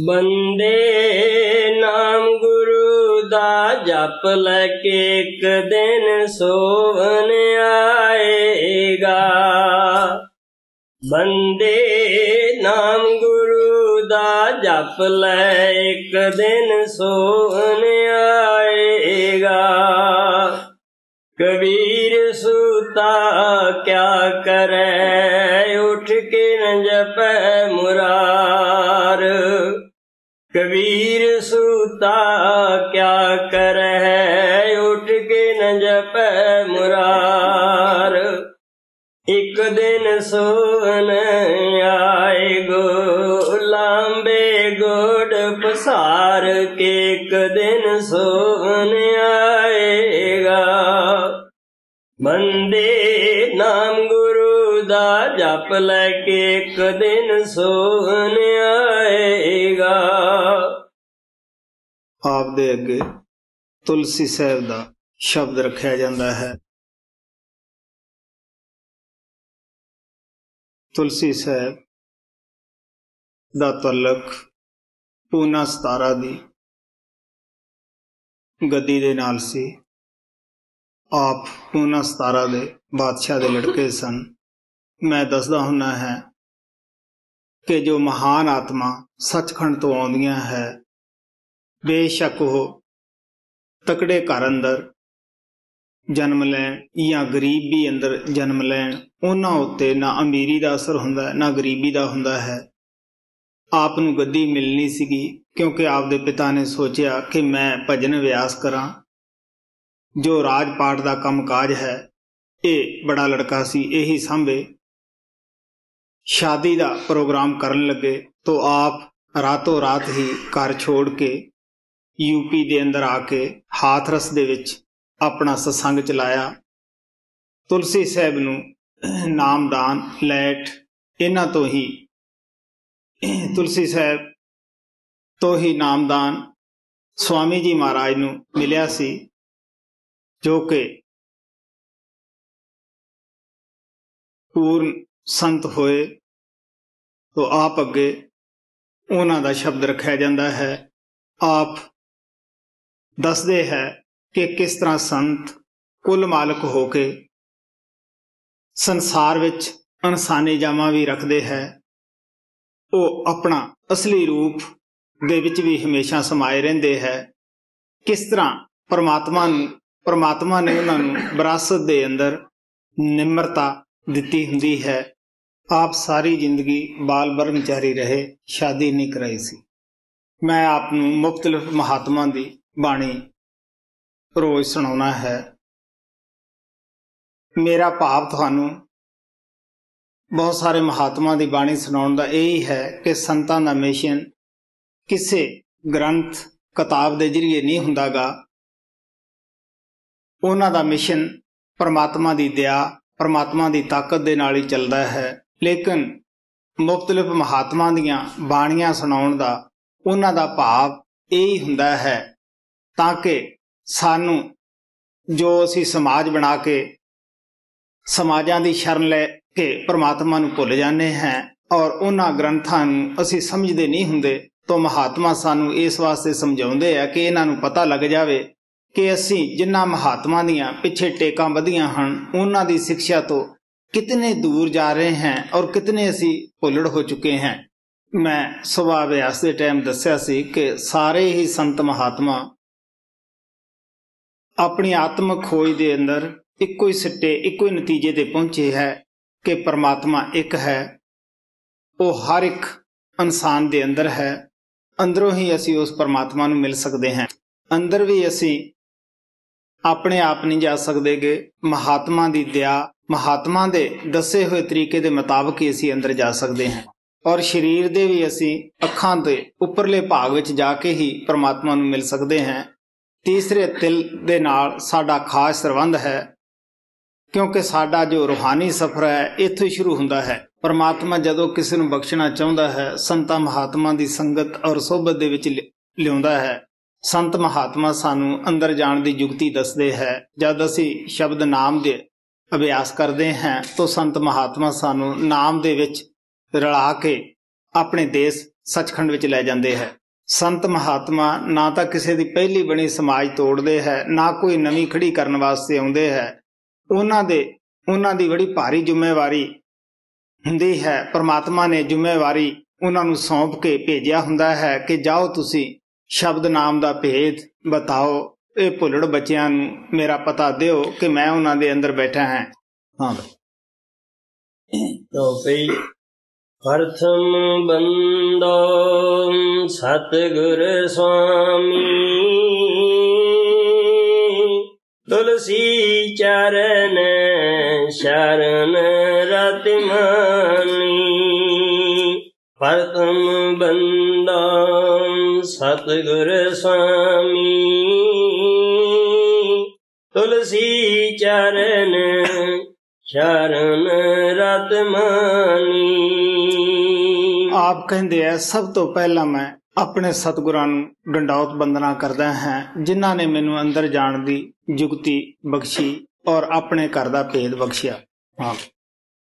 बंदे नाम गुरु दा जप लैके एक दिन सोवन आएगा। बंदे नाम गुरु दा जप लै एक दिन सोवन आएगा। कबीर सूता क्या करे उठ के न जपै मुरार। कबीर सूता क्या करे उठ के न जपै मुरार। एक दिन सोवन आएगो लांबे गोड़ पसार के एक दिन सोवन आएगा। बंदे नाम गुरु दा जप लैके एक दिन सोवन आएगा। आप दे अगे तुलसी साहब दा शब्द रखा जाता है। तुलसी साहब दा तलक पूना 17 दी गद्दी दे नाल सी। आप पूना 17 दे बादशाह दे लड़के सन। मैं दसदा हुन्ना है कि जो महान आत्मा सचखंड तो आउंदियां है, बेशक वो तकड़े घर अंदर जन्म लैन या गरीबी अंदर जन्म लैन, उन्हां उत्ते ना अमीरी दा असर हुंदा है ना गरीबी दा हुंदा है। आप नूं गद्दी मिलनी सीगी क्योंकि आप दे पिता ने सोचिया कि मैं भजन व्यास करां। जो राजपाट दा काम काज है ये बड़ा लड़का सी, यही सांभे। शादी दा प्रोग्राम करन लगे तो आप रातों रात ही घर छोड़ के यूपी दे अंदर आके हाथरस दे विच अपना सत्संग चलाया। तुलसी साहब नूं नामदान लैट इन्हां तो ही तुलसी साहब तो ही नामदान स्वामी जी महाराज नूं मिलिया सी, जो कि पूर्ण संत होए। तो आप अगे उन्हां दा शब्द रखा जाता है। आप दसदे है कि किस तरह संत कुल मालक होके संसार विच इंसानी जामा भी रखते है। वो अपना असली रूप दे विच भी हमेशा समाये रहिंदे है। किस तरह परमात्मा ने उन्होंने विरासत दे अंदर निम्रता दिती हुंदी है। आप सारी जिंदगी बाल ब्रह्मचारी रहे, शादी नहीं कराई सी। मैं आपनूं मुख्तलिफ महात्मा दी बाणी रोज सुनाउणा है। मेरा भाव तुहानूं बहुत सारे महात्मा दी बाणी सुनाउण दा यही है कि संतां दा मिशन किसी ग्रंथ किताब दे जरिए नहीं हुंदागा। उन्हां दा मिशन परमात्मा दी दया, परमात्मा दी ताकत दे नाल ही चलदा है। लेकिन मुख्तलिफ महात्मा दीआं बाणियां सुनाउण दा उन्हां दा भाव यही हुंदा है ताकि सानू जो असी समाज बना के समाजां दी शरण लै के परमात्मा नूं भुल जाने हैं और उन्हां ग्रंथां नूं असी समझदे नहीं हुंदे, तो महात्मा सानू इस वास्ते समझाउंदे आ कि इन्हां नूं पता लग जावे कि असी जिन्हां महात्मा दीआं पिछे टेकां वधियां हन उन्हां दी शिक्षा तो कितने दूर जा रहे हैं और कितने असी भुलड़ हो चुके हैं। मैं सुबह अभ्यास के टाइम दस्या सी कि सारे ही संत महात्मा अपनी आत्मक खोज के अंदर इको ही सिट्टे इको ही नतीजे ते पहुंचे है कि परमात्मा एक है। वो हर एक इंसान दे अंदर है। अंदरों ही असी उस परमात्मा नूं मिल सकते हैं। अंदर भी असी अपने आप नहीं जा सकते गे। महात्मा दी दया, महात्मा दे दसे हुए तरीके दे मुताबिक ही असी अंदर जा सकते हैं। ਔਰ ਸਰੀਰ ਦੇ ਵੀ ਅਸੀਂ ਅੱਖਾਂ ਦੇ ਉੱਪਰਲੇ ਭਾਗ ਵਿੱਚ ਜਾ ਕੇ ਹੀ ਪਰਮਾਤਮਾ ਨੂੰ ਮਿਲ ਸਕਦੇ ਹਾਂ। ਤੀਸਰੇ ਦਿਲ ਦੇ ਨਾਲ ਸਾਡਾ ਖਾਸ ਸੰਬੰਧ ਹੈ, ਕਿਉਂਕਿ ਸਾਡਾ ਜੋ ਰੂਹਾਨੀ ਸਫ਼ਰ ਹੈ ਇੱਥੋਂ ਹੀ ਸ਼ੁਰੂ ਹੁੰਦਾ ਹੈ। ਪਰਮਾਤਮਾ ਜਦੋਂ ਕਿਸੇ ਨੂੰ ਬਖਸ਼ਣਾ ਚਾਹੁੰਦਾ ਹੈ, ਸੰਤਾਂ ਮਹਾਤਮਾ ਦੀ ਸੰਗਤ ਔਰ ਸੋਭਤ ਦੇ ਵਿੱਚ ਲਿਆਉਂਦਾ ਹੈ। ਸੰਤ ਮਹਾਤਮਾ ਸਾਨੂੰ ਅੰਦਰ ਜਾਣ ਦੀ ਯੁਕਤੀ ਦੱਸਦੇ ਹੈ। ਜਦ ਅਸੀਂ ਸ਼ਬਦ ਨਾਮ ਦੇ ਅਭਿਆਸ ਕਰਦੇ ਹਾਂ ਤਾਂ ਸੰਤ ਮਹਾਤਮਾ ਸਾਨੂੰ ਨਾਮ ਦੇ ਵਿੱਚ ਰਲਾ ਕੇ ਆਪਣੇ ਦੇਸ਼ ਸੱਚਖੰਡ ਵਿੱਚ ਲੈ ਜਾਂਦੇ ਹੈ। ਸੰਤ ਮਹਾਤਮਾ ਨਾ ਤਾਂ ਕਿਸੇ ਦੀ ਪਹਿਲੀ ਬਣੀ ਸਮਾਜ ਤੋੜਦੇ ਹੈ, ਨਾ ਕੋਈ ਨਵੀਂ ਖੜੀ ਕਰਨ ਵਾਸਤੇ ਆਉਂਦੇ ਹੈ। ਉਹਨਾਂ ਦੀ ਬੜੀ ਭਾਰੀ ਜ਼ਿੰਮੇਵਾਰੀ ਹੁੰਦੀ ਹੈ। ਪਰਮਾਤਮਾ ਨੇ ਜ਼ਿੰਮੇਵਾਰੀ ਉਹਨਾਂ ਨੂੰ ਸੌਂਪ ਕੇ ਭੇਜਿਆ ਹੁੰਦਾ ਹੈ ਕਿ ਜਾਓ ਤੁਸੀਂ ਸ਼ਬਦ ਨਾਮ ਦਾ ਭੇਦ ਬਤਾਓ, ਇਹ ਭੁੱਲੜ ਬੱਚਿਆਂ ਨੂੰ ਮੇਰਾ ਪਤਾ ਦਿਓ ਕਿ ਮੈਂ ਉਹਨਾਂ ਦੇ ਅੰਦਰ ਬੈਠਾ ਹਾਂ। ਹਾਂ ਚੌਪਈ। ਪ੍ਰਥਮ ਬੰਦੋ ਸਤਿਗੁਰ ਸੁਆਮੀ, ਤੁਲਸੀ ਚਰਨ ਸ਼ਰਨ ਰਤਿ ਮਾਨੀ। ਪ੍ਰਥਮ ਬੰਦੋ ਸਤਿਗੁਰ ਸੁਆਮੀ, ਤੁਲਸੀ ਚਰਨ ਸ਼ਰਨ ਰਤ ਮਾਨੀ। ਆਪ ਕਹਿੰਦੇ ਆ, ਸਭ ਤੋਂ ਪਹਿਲਾਂ ਮੈਂ ਆਪਣੇ ਸਤਿਗੁਰਾਂ ਨੂੰ ਡੰਡੌਤ ਬੰਦਨਾ ਕਰਦਾ ਹਾਂ, ਜਿਨ੍ਹਾਂ ਨੇ ਮੈਨੂੰ ਅੰਦਰ ਜਾਣ ਦੀ ਯੁਕਤੀ ਬਖਸ਼ੀ ਔਰ ਆਪਣੇ ਘਰ ਦਾ ਭੇਦ ਬਖਸ਼ਿਆ। ਹਾਂ।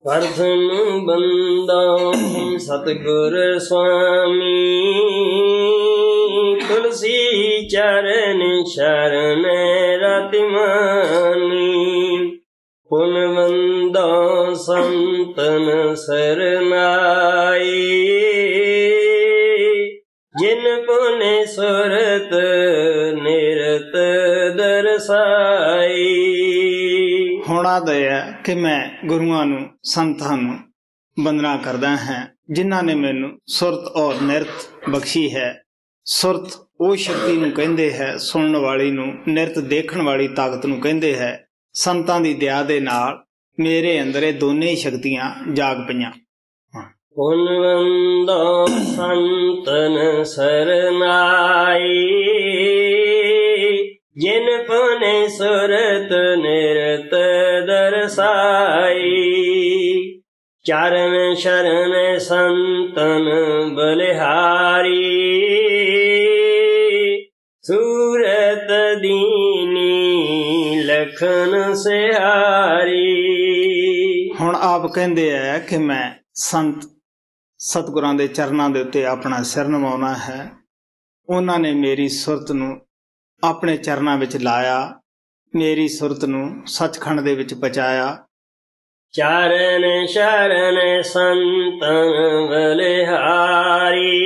ਪ੍ਰਥਮ ਬੰਦੋ ਸਤਿਗੁਰ ਸੁਆਮੀ, ਤੁਲਸੀ ਚਰਨ ਸ਼ਰਨ ਰਤਿ ਮਾਨੀ। ਪੁਨਵੰਦੋ ਸੰਤਨ ਸਰਨਾਈ, ਜਿਨ ਪੁਨ ਸੁਰਤ ਨਿਰਤ ਦਰਸਾਈ। ਹੁਣ ਆਦਿ ਹੈ ਕਿ ਮੈਂ ਗੁਰੂਆਂ ਨੂੰ ਸੰਤਾਂ ਨੂੰ ਬੰਦਨਾ ਕਰਦਾ ਹਾਂ, ਜਿਨ੍ਹਾਂ ਨੇ ਮੈਨੂੰ ਸੁਰਤ ਔਰ ਨਿਰਤ ਬਖਸ਼ੀ ਹੈ। ਸੁਰਤ ਉਹ ਸ਼ਕਤੀ ਨੂੰ ਕਹਿੰਦੇ ਹੈ ਸੁਣਨ ਵਾਲੀ ਨੂੰ, ਨਿਰਤ ਦੇਖਣ ਵਾਲੀ ਤਾਕਤ ਨੂੰ ਕਹਿੰਦੇ ਹੈ। ਸੰਤਾਂ ਦੀ ਦਇਆ ਦੇ ਨਾਲ ਮੇਰੇ ਅੰਦਰ ਇਹ ਦੋਨੇ ਹੀ ਸ਼ਕਤੀਆਂ ਜਾਗ ਪਈਆਂ। ਪੁਨਵੰਦੋ ਸੰਤਨ ਸਰਨਾਈ, ਜਿਨ ਪੁਨ ਸੁਰਤ ਨਿਰਤ ਦਰਸਾਈ। ਚਰਨ ਸ਼ਰਨ ਸੰਤਨ ਬਲਿਹਾਰੀ, ਸੂਰਤ ਦੀਨੀ ਲਖਨ ਸਿਹਾਰੀ। ਹੁਣ ਆਪ ਕਹਿੰਦੇ ਹੈ ਕਿ ਮੈਂ ਸਤਿਗੁਰਾਂ ਦੇ ਚਰਨਾਂ ਦੇ ਉੱਤੇ ਆਪਣਾ ਸਿਰ ਨਵਾਉਣਾ ਹੈ। ਉਹਨਾਂ ਨੇ ਮੇਰੀ ਸੁਰਤ ਨੂੰ ਆਪਣੇ ਚਰਨਾਂ ਵਿੱਚ ਲਾਇਆ, ਮੇਰੀ ਸੁਰਤ ਨੂੰ ਸੱਚਖੰਡ ਦੇ ਵਿੱਚ ਪਹੁੰਚਾਇਆ। ਚਰਨ ਸ਼ਰਨ ਸੰਤਨ ਬਲਿਹਾਰੀ,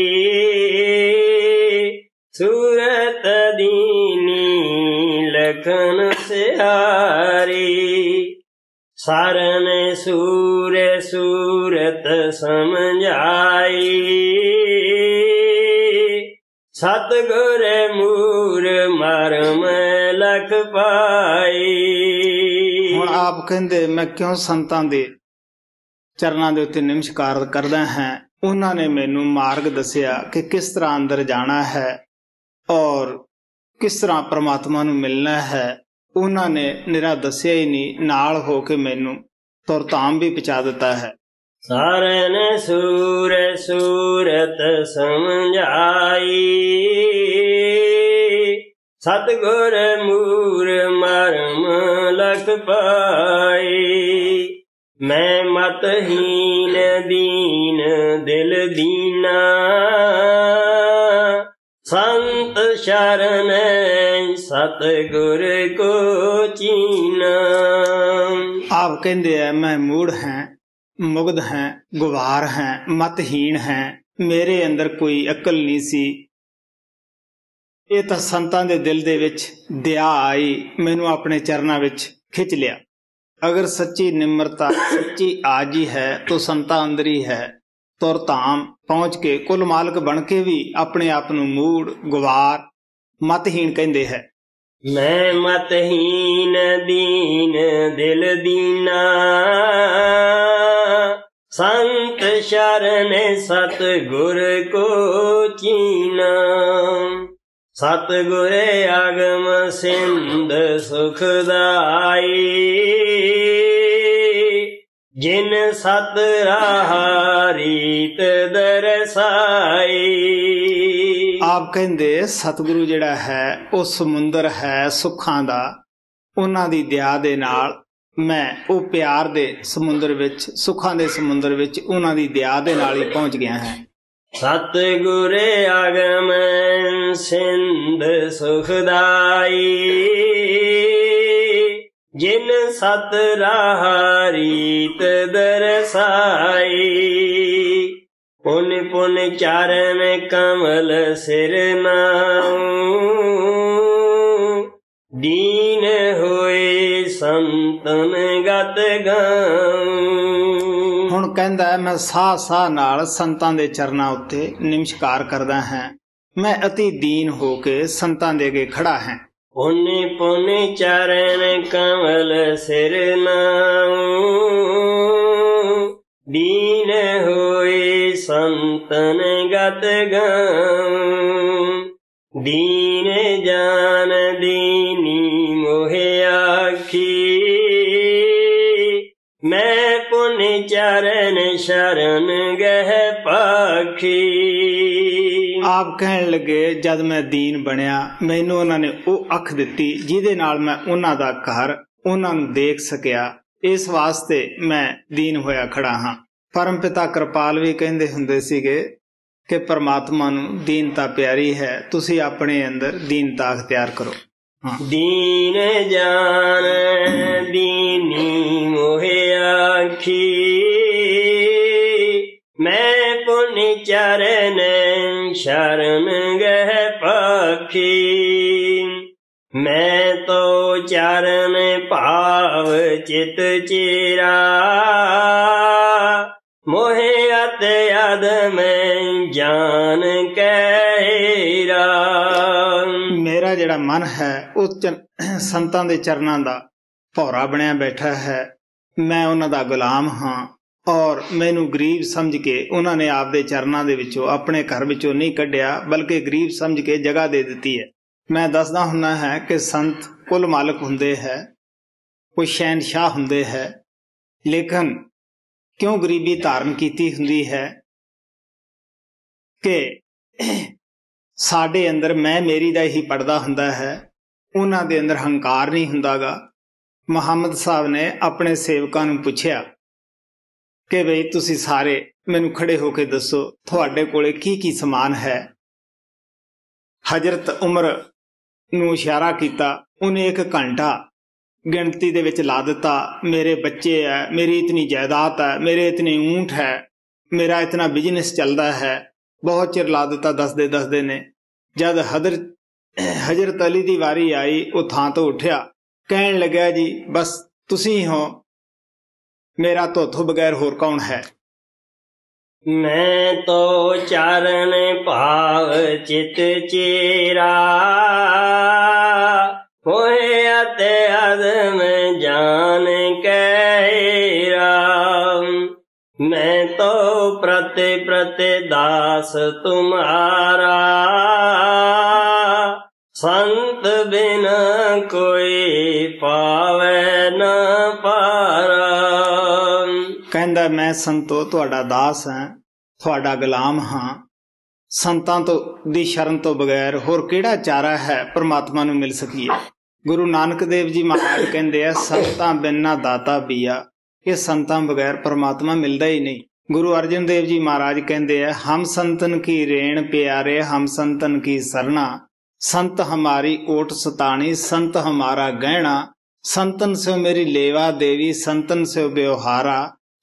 ਸੂਰਤ ਦੀਨੀ ਲਖਨ ਸਿਹਾਰੀ। ਸਰਨ ਸੂਰ ਸੂਰਤ ਸਮਝਾਈ, ਸਤਿਗੁਰ ਮੂਰ ਮਰਮ ਲਖ ਪਾਈ। ਹੁਣ ਆਪ ਕਹਿੰਦੇ ਮੈਂ ਕਿਉਂ ਸੰਤਾਂ ਦੇ ਚਰਨਾਂ ਦੇ ਉੱਤੇ ਨਮਸਕਾਰ ਕਰਦਾ ਹਾਂ। ਉਹਨਾਂ ਨੇ ਮੈਨੂੰ ਮਾਰਗ ਦੱਸਿਆ ਕਿ ਕਿਸ ਤਰ੍ਹਾਂ ਅੰਦਰ ਜਾਣਾ ਹੈ ਔਰ ਕਿਸ ਤਰ੍ਹਾਂ ਪਰਮਾਤਮਾ ਨੂੰ ਮਿਲਣਾ ਹੈ। ਉਹਨਾਂ ਨੇ ਨਿਰਾ ਦੱਸਿਆ ਹੀ ਨਹੀਂ, ਨਾਲ ਹੋ ਕੇ ਮੈਨੂੰ ਤੁਰਤਾਮ ਵੀ ਪਹੁੰਚਾ ਦਿੱਤਾ ਹੈ। ਸਰਨ ਸੂਰ ਸੂਰਤ ਸਮਝਾਈ, ਸਤਿਗੁਰ ਮੂਰ ਮਰਮ ਲਖ ਪਾਈ। ਮੈਂ ਮਤਹੀਨ ਦੀਨ ਦਿਲ ਦੀਨਾ, ਸੰਤ ਸ਼ਰਨ ਸਤਿਗੁਰ ਕੋ ਚੀਨਾ। ਆਪ ਕਹਿੰਦੇ ਆ ਮੈਂ ਮੂੜ ਹਾਂ, ਮੁਗਧ ਹਾਂ, ਗੁਵਾਰ ਹਾਂ, ਮਤਹੀਣ ਹਾਂ। ਮੇਰੇ ਅੰਦਰ ਕੋਈ ਅਕਲ ਨਹੀਂ ਸੀ। ਇਹ ਤਾਂ ਸੰਤਾਂ ਦੇ ਦਿਲ ਦੇ ਵਿੱਚ ਦਇਆ ਆਈ, ਮੈਨੂੰ ਆਪਣੇ ਚਰਨਾਂ ਵਿੱਚ ਖਿੱਚ ਲਿਆ। ਅਗਰ ਸੱਚੀ ਨਿਮਰਤਾ ਸੱਚੀ ਆਜੀ ਹੈ ਤਾਂ ਸੰਤਾਂ ਅੰਦਰ ਹੀ ਹੈ। ਤੁਰਤਾਮ ਪਹੁੰਚ ਕੇ ਕੁੱਲ ਮਾਲਕ ਬਣ ਕੇ ਵੀ ਆਪਣੇ ਆਪ ਨੂੰ ਮੂੜ, ਗੁਵਾਰ, ਮਤਹੀਣ ਕਹਿੰਦੇ ਹੈ। ਮੈਂ ਮਤਹੀਨ ਦੀਨ ਦਿਲ ਦੀਨਾ, संत शरण सतगुर को चीना। सतगुर आगम सिंध सुखदाई, जिन सत राहा रीत दरसाई। ਆਪ ਕਹਿੰਦੇ ਸਤਿਗੁਰੂ ਜਿਹੜਾ ਹੈ ਉਹ ਸਮੁੰਦਰ ਹੈ ਸੁੱਖਾਂ ਦਾ। ਉਹਨਾਂ ਦੀ ਦਇਆ ਦੇ ਨਾਲ ਮੈਂ ਉਹ ਪਿਆਰ ਦੇ ਸਮੁੰਦਰ ਵਿੱਚ, ਸੁੱਖਾਂ ਦੇ ਸਮੁੰਦਰ ਵਿੱਚ ਉਹਨਾਂ ਦੀ ਦਇਆ ਦੇ ਨਾਲ ਹੀ ਪਹੁੰਚ ਗਿਆ ਹਾਂ। ਸਤਿਗੁਰ ਆਗਮ ਸਿੰਧ ਸੁਖਦਾਈ, ਜਿਨ ਸਤ ਰਾਹ ਰੀਤ ਦਰਸਾਈ। ਪੁਨ ਪੁਨ ਚਰਨ ਕਮਲ ਸਿਰ ਨਾਉ, ਦੀਨ ਹੋਏ ਸੰਤਨ ਗਤ ਗਾਉ। ਹੁਣ ਕਹਿੰਦਾ ਮੈਂ ਸਾਹ ਸਾਹ ਨਾਲ ਸੰਤਾਂ ਦੇ ਚਰਨਾਂ ਉੱਤੇ ਨਮਸਕਾਰ ਕਰਦਾ ਹਾਂ। ਮੈਂ ਅਤੀ ਦੀਨ ਹੋ ਕੇ ਸੰਤਾਂ ਦੇ ਅੱਗੇ ਖੜਾ ਹਾਂ। ਪੁਨ ਪੁਨ ਚਰਨ ਕਮਲ ਸਿਰ ਨਾਉ, ਦੀਨ ਹੋਏ ਸੰਤਨ ਗਤ ਗਾਉ। ਦੀਨ ਜਾਨ ਦੀਨੀ ਮੋਹਿ ਆਖੀ, ਮੈਂ ਪੁਨ ਚਰਨ ਸ਼ਰਨ ਗਹਿ ਪਾਖੀ। ਆਪ ਕਹਿਣ ਲੱਗੇ ਜਦ ਮੈਂ ਦੀਨ ਬਣਿਆ ਮੈਨੂੰ ਉਹਨਾਂ ਨੇ ਉਹ ਅੱਖ ਦਿੱਤੀ ਜਿਹਦੇ ਨਾਲ ਮੈਂ ਉਹਨਾਂ ਦਾ ਘਰ, ਉਹਨਾਂ ਨੂੰ ਦੇਖ ਸਕਿਆ। ਇਸ ਵਾਸਤੇ ਮੈਂ ਦੀਨ ਹੋਇਆ ਖੜਾ ਹਾਂ। ਪਰਮ ਪਿਤਾ ਕਿਰਪਾਲ ਵੀ ਕਹਿੰਦੇ ਹੁੰਦੇ ਸੀਗੇ ਕਿ ਪਰਮਾਤਮਾ ਨੂੰ ਦੀਨਤਾ ਪਿਆਰੀ ਹੈ, ਤੁਸੀਂ ਆਪਣੇ ਅੰਦਰ ਦੀਨਤਾ ਅਖਤਿਆਰ ਕਰੋ। ਦੀਨ ਜਾਨ ਦੀਨੀ ਮੋਹਿ ਆਖੀ, ਮੈਂ ਪੁਨ ਚਰਨ ਸ਼ਰਨ ਗਹਿ ਪਾਖੀ। ਮੈਂ ਤੋ ਚਰਨ ਭਾਵ ਚਿਤ ਚੇਰਾ, ਮੋਹਿ ਅਤ ਅਦਮ ਜਾਨ ਕਹਿਰਾ। ਮੇਰਾ ਜਿਹੜਾ ਮਨ ਹੈ ਉਹ ਸੰਤਾਂ ਦੇ ਚਰਨਾਂ ਦਾ ਭੌਰਾ ਬਣਿਆ ਬੈਠਾ ਹੈ। ਮੈਂ ਉਹਨਾਂ ਦਾ ਗੁਲਾਮ ਹਾਂ ਔਰ ਮੈਨੂੰ ਗਰੀਬ ਸਮਝ ਕੇ ਉਹਨਾਂ ਨੇ ਆਪਦੇ ਚਰਨਾਂ ਦੇ ਵਿੱਚੋਂ, ਆਪਣੇ ਘਰ ਵਿੱਚੋਂ ਨਹੀਂ ਕੱਢਿਆ, ਬਲਕਿ ਗਰੀਬ ਸਮਝ ਕੇ ਜਗ੍ਹਾ ਦੇ ਦਿੱਤੀ ਹੈ। ਮੈਂ ਦੱਸਦਾ ਹੁੰਦਾ ਹੈ ਕਿ ਸੰਤ ਕੁੱਲ ਮਾਲਕ ਹੁੰਦੇ ਹੈ, ਕੋਈ ਸ਼ਹਿਨਸ਼ਾਹ ਹੁੰਦੇ ਹੈ, ਲੇਕਿਨ ਕਿਉਂ ਗਰੀਬੀ ਧਾਰਨ ਕੀਤੀ ਹੁੰਦੀ ਹੈ ਕਿ ਸਾਡੇ ਅੰਦਰ ਮੈਂ ਮੇਰੀ ਦਾ ਹੀ ਪੜਦਾ ਹੁੰਦਾ ਹੈ, ਉਹਨਾਂ ਦੇ ਅੰਦਰ ਹੰਕਾਰ ਨਹੀਂ ਹੁੰਦਾਗਾ। ਮੁਹੰਮਦ ਸਾਹਿਬ ਨੇ ਆਪਣੇ ਸੇਵਕਾਂ ਨੂੰ ਪੁੱਛਿਆ ਕਿ ਬਈ ਤੁਸੀਂ ਸਾਰੇ ਮੈਨੂੰ ਖੜੇ ਹੋ ਕੇ ਦੱਸੋ ਤੁਹਾਡੇ ਕੋਲੇ ਕੀ ਕੀ ਸਮਾਨ ਹੈ। ਹਜ਼ਰਤ ਉਮਰ ਨੂੰ ਇਸ਼ਾਰਾ ਕੀਤਾ, ਉਹਨੇ 1 ਘੰਟਾ ਗਿਣਤੀ ਦੇ ਵਿੱਚ ਲਾ ਦਿੱਤਾ। ਮੇਰੇ ਬੱਚੇ ਹੈ, ਮੇਰੀ ਇਤਨੀ ਜਾਇਦਾਦ ਹੈ, ਮੇਰੇ ਇਤਨੇ ਊਂਠ ਹੈ, ਮੇਰਾ ਇਤਨਾ ਬਿਜ਼ਨਸ ਚੱਲਦਾ ਹੈ। ਬਹੁਤ ਚਿਰ ਲਾ ਦਿੱਤਾ ਦੱਸਦੇ ਨੇ। ਜਦ ਹਜ਼ਰਤ ਅਲੀ ਦੀ ਵਾਰੀ ਆਈ, ਉਹ ਥਾਂ ਤੋਂ ਉੱਠਿਆ, ਕਹਿਣ ਲੱਗਿਆ ਜੀ ਬਸ ਤੁਸੀਂ ਹੋ, ਮੇਰਾ ਤੁਹਾਥੋਂ ਬਗੈਰ ਹੋਰ ਕੌਣ ਹੈ। ਮੈਂ ਤੋ ਚਰਨ ਭਾਵ ਚਿਤ ਚੇਰਾ, ਹੋਏ ਅਤੇ ਅਦਮ ਜਾਨ ਕਹਿਰਾ। मैं तो प्रति प्रति दास तुम्हारा, संत बिन कोई पावे न पारा। ਕਹਿੰਦਾ ਮੈਂ ਸੰਤੋ ਤੁਹਾਡਾ ਦਾਸ ਹਾਂ, ਤੁਹਾਡਾ ਗੁਲਾਮ ਹਾਂ। ਸੰਤਾਂ ਤੋਂ ਦੀ ਸ਼ਰਨ ਤੋਂ ਬਗੈਰ ਹੋਰ ਕਿਹੜਾ ਚਾਰਾ ਹੈ ਪਰਮਾਤਮਾ ਨੂੰ ਮਿਲ ਸਕੀਏ। ਗੁਰੂ ਨਾਨਕ ਦੇਵ ਜੀ ਮਹਾਰਾਜ ਕਹਿੰਦੇ ਆ ਸੰਤਾਂ ਬਿਨ ਨਾ ਦਾਤਾ ਪੀਆ, ਇਹ ਸੰਤਾਂ ਬਗੈਰ ਪਰਮਾਤਮਾ ਮਿਲਦਾ ਹੀ ਨਹੀਂ। ਗੁਰੂ ਅਰਜਨ ਦੇਵ ਜੀ ਮਹਾਰਾਜ ਕਹਿੰਦੇ ਆ ਹਮ ਸੰਤਨ ਕੀ ਰੇਣ ਪਿਆਰੇ, ਹਮ ਸੰਤਨ ਕੀ ਸਰਨਾ, संत हमारी ओट सतानी, संत हमारा गहना, संतन से मेरी लेवा देवी, संतन से व्यवहारा,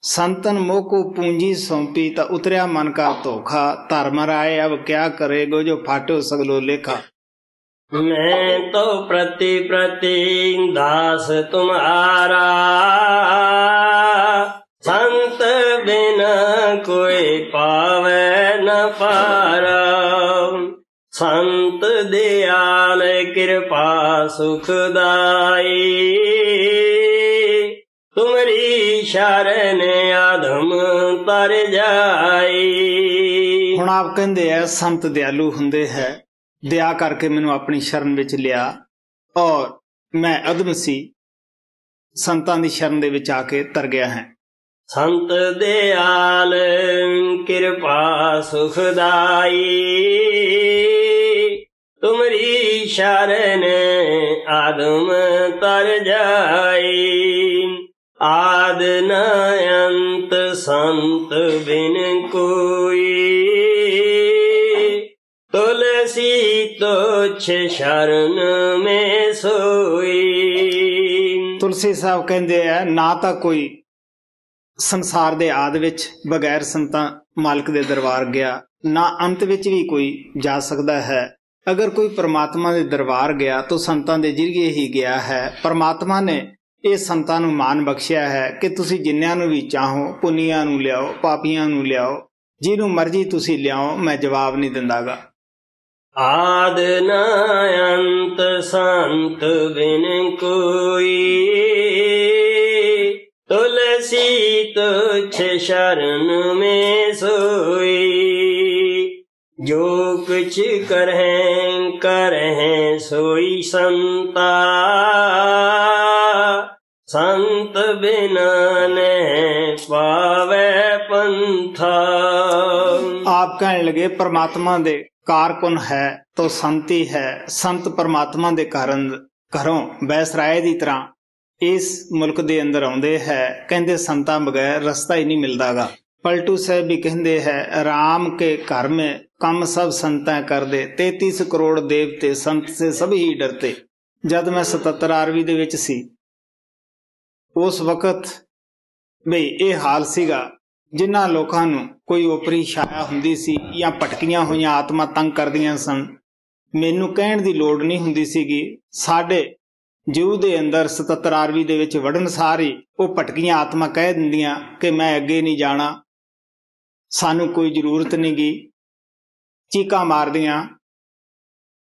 संतन मोह को पूंजी सौंपी, ता उतरिया मन का धोखा, धर्म राय अब क्या करेगो जो फाटो सगलो लेखा। मैं तो प्रति प्रति दास तुम्हारा, संत बिना कोई पावे न पारा। संत दयाल कृपा सुखदाई, ਤੁਮਰੀ ਸ਼ਰਨ ਆਦਮ ਤਰ ਜਾਈ। ਹੁਣ ਆਪ ਕਹਿੰਦੇ ਆ ਸੰਤ ਦਿਆਲੂ ਹੁੰਦੇ ਹੈ, ਦਇਆ ਕਰਕੇ ਮੈਨੂੰ ਆਪਣੀ ਸ਼ਰਨ ਵਿੱਚ ਲਿਆ ਔਰ ਮੈਂ ਅਦਮ ਸੀ, ਸੰਤਾਂ ਦੀ ਸ਼ਰਨ ਦੇ ਵਿੱਚ ਆ ਕੇ ਤਰ ਗਿਆ ਹੈ। ਸੰਤ ਦਿਆਲ ਕਿਰਪਾ ਸੁਖਦਾਈ, ਤੁਮਰੀ ਸ਼ਰਨ ਆਦਮ ਤਰ ਜਾਈ। ਆਦ ਨ ਅੰਤ ਸੰਤ ਬਿਨ ਕੋਈ, ਤੁਲਸੀ ਤੁਛ ਸ਼ਰਨ ਮੇ ਸੋਈ। ਤੁਲਸੀ ਸਾਹਿਬ ਕਹਿੰਦੇ ਆ ਨਾ ਤਾਂ ਕੋਈ ਸੰਸਾਰ ਦੇ ਆਦ ਵਿੱਚ ਬਗੈਰ ਸੰਤਾਂ ਮਾਲਕ ਦੇ ਦਰਬਾਰ ਗਿਆ, ਨਾ ਅੰਤ ਵਿੱਚ ਵੀ ਕੋਈ ਜਾ ਸਕਦਾ ਹੈ। ਅਗਰ ਕੋਈ ਪਰਮਾਤਮਾ ਦੇ ਦਰਬਾਰ ਗਿਆ ਤਾਂ ਸੰਤਾਂ ਦੇ ਜ਼ਰੀਏ ਹੀ ਗਿਆ ਹੈ। ਪਰਮਾਤਮਾ ਨੇ ਇਹ ਸੰਤਾਂ ਨੂੰ ਮਾਨ ਬਖਸ਼ਿਆ ਹੈ ਕਿ ਤੁਸੀਂ ਜਿੰਨਿਆਂ ਨੂੰ ਵੀ ਚਾਹੋ, ਪੁੰਨੀਆਂ ਨੂੰ ਲਿਆਓ, ਪਾਪੀਆਂ ਨੂੰ ਲਿਆਓ, ਜਿਹਨੂੰ ਮਰਜ਼ੀ ਤੁਸੀਂ ਲਿਆਓ, ਮੈਂ ਜਵਾਬ ਨਹੀਂ ਦਿੰਦਾਗਾ। ਆਦ ਨ ਅੰਤ ਸੰਤ ਬਿਨ ਕੋਈ, ਤੁਲਸੀ ਤੁਛ ਸ਼ਰਨ ਮੇ ਸੋਈ। ਜੋ ਕੁਛ ਕਰਹਿ ਕਰਹਿ ਸੋਈ ਸੰਤਾ, ਸੰਤ ਬਿਨਾ ਨੇ ਪਾਵੈ ਪੰਥਾ। ਆਪ ਕਹਿਣ ਲਗੇ ਪਰਮਾਤਮਾ ਦੇ कारकुन है तो संत ही है। संत परमात्मा दे घरों बैसराय की तरह इस मुल्क दे अंदर आउंदे है। कहंदे संतां बगैर रास्ता ही नहीं मिलदागा। पलटू साहब भी कहंदे है राम के घर में कम सब संतां कर दे, 33 करोड़ देवते संत से सभी ही डरते। जद मैं 77 आरवी दे विच सी उस वक्त बई ये हाल सीगा, जिन्हां लोकां नूं कोई ओपरी छाया हुंदी सी या भटकियां होईयां आत्मा तंग करदियां सन, मैनूं कहण दी लोड़ नहीं हुंदी सीगी। साडे जीव दे अंदर 77 आरवी दे विच वड़न सारी वो भटकियां आत्मा कह दिंदियां कि मैं अगे नहीं जाना, सानूं कोई जरूरत नहीं गी, चीकां मारदियां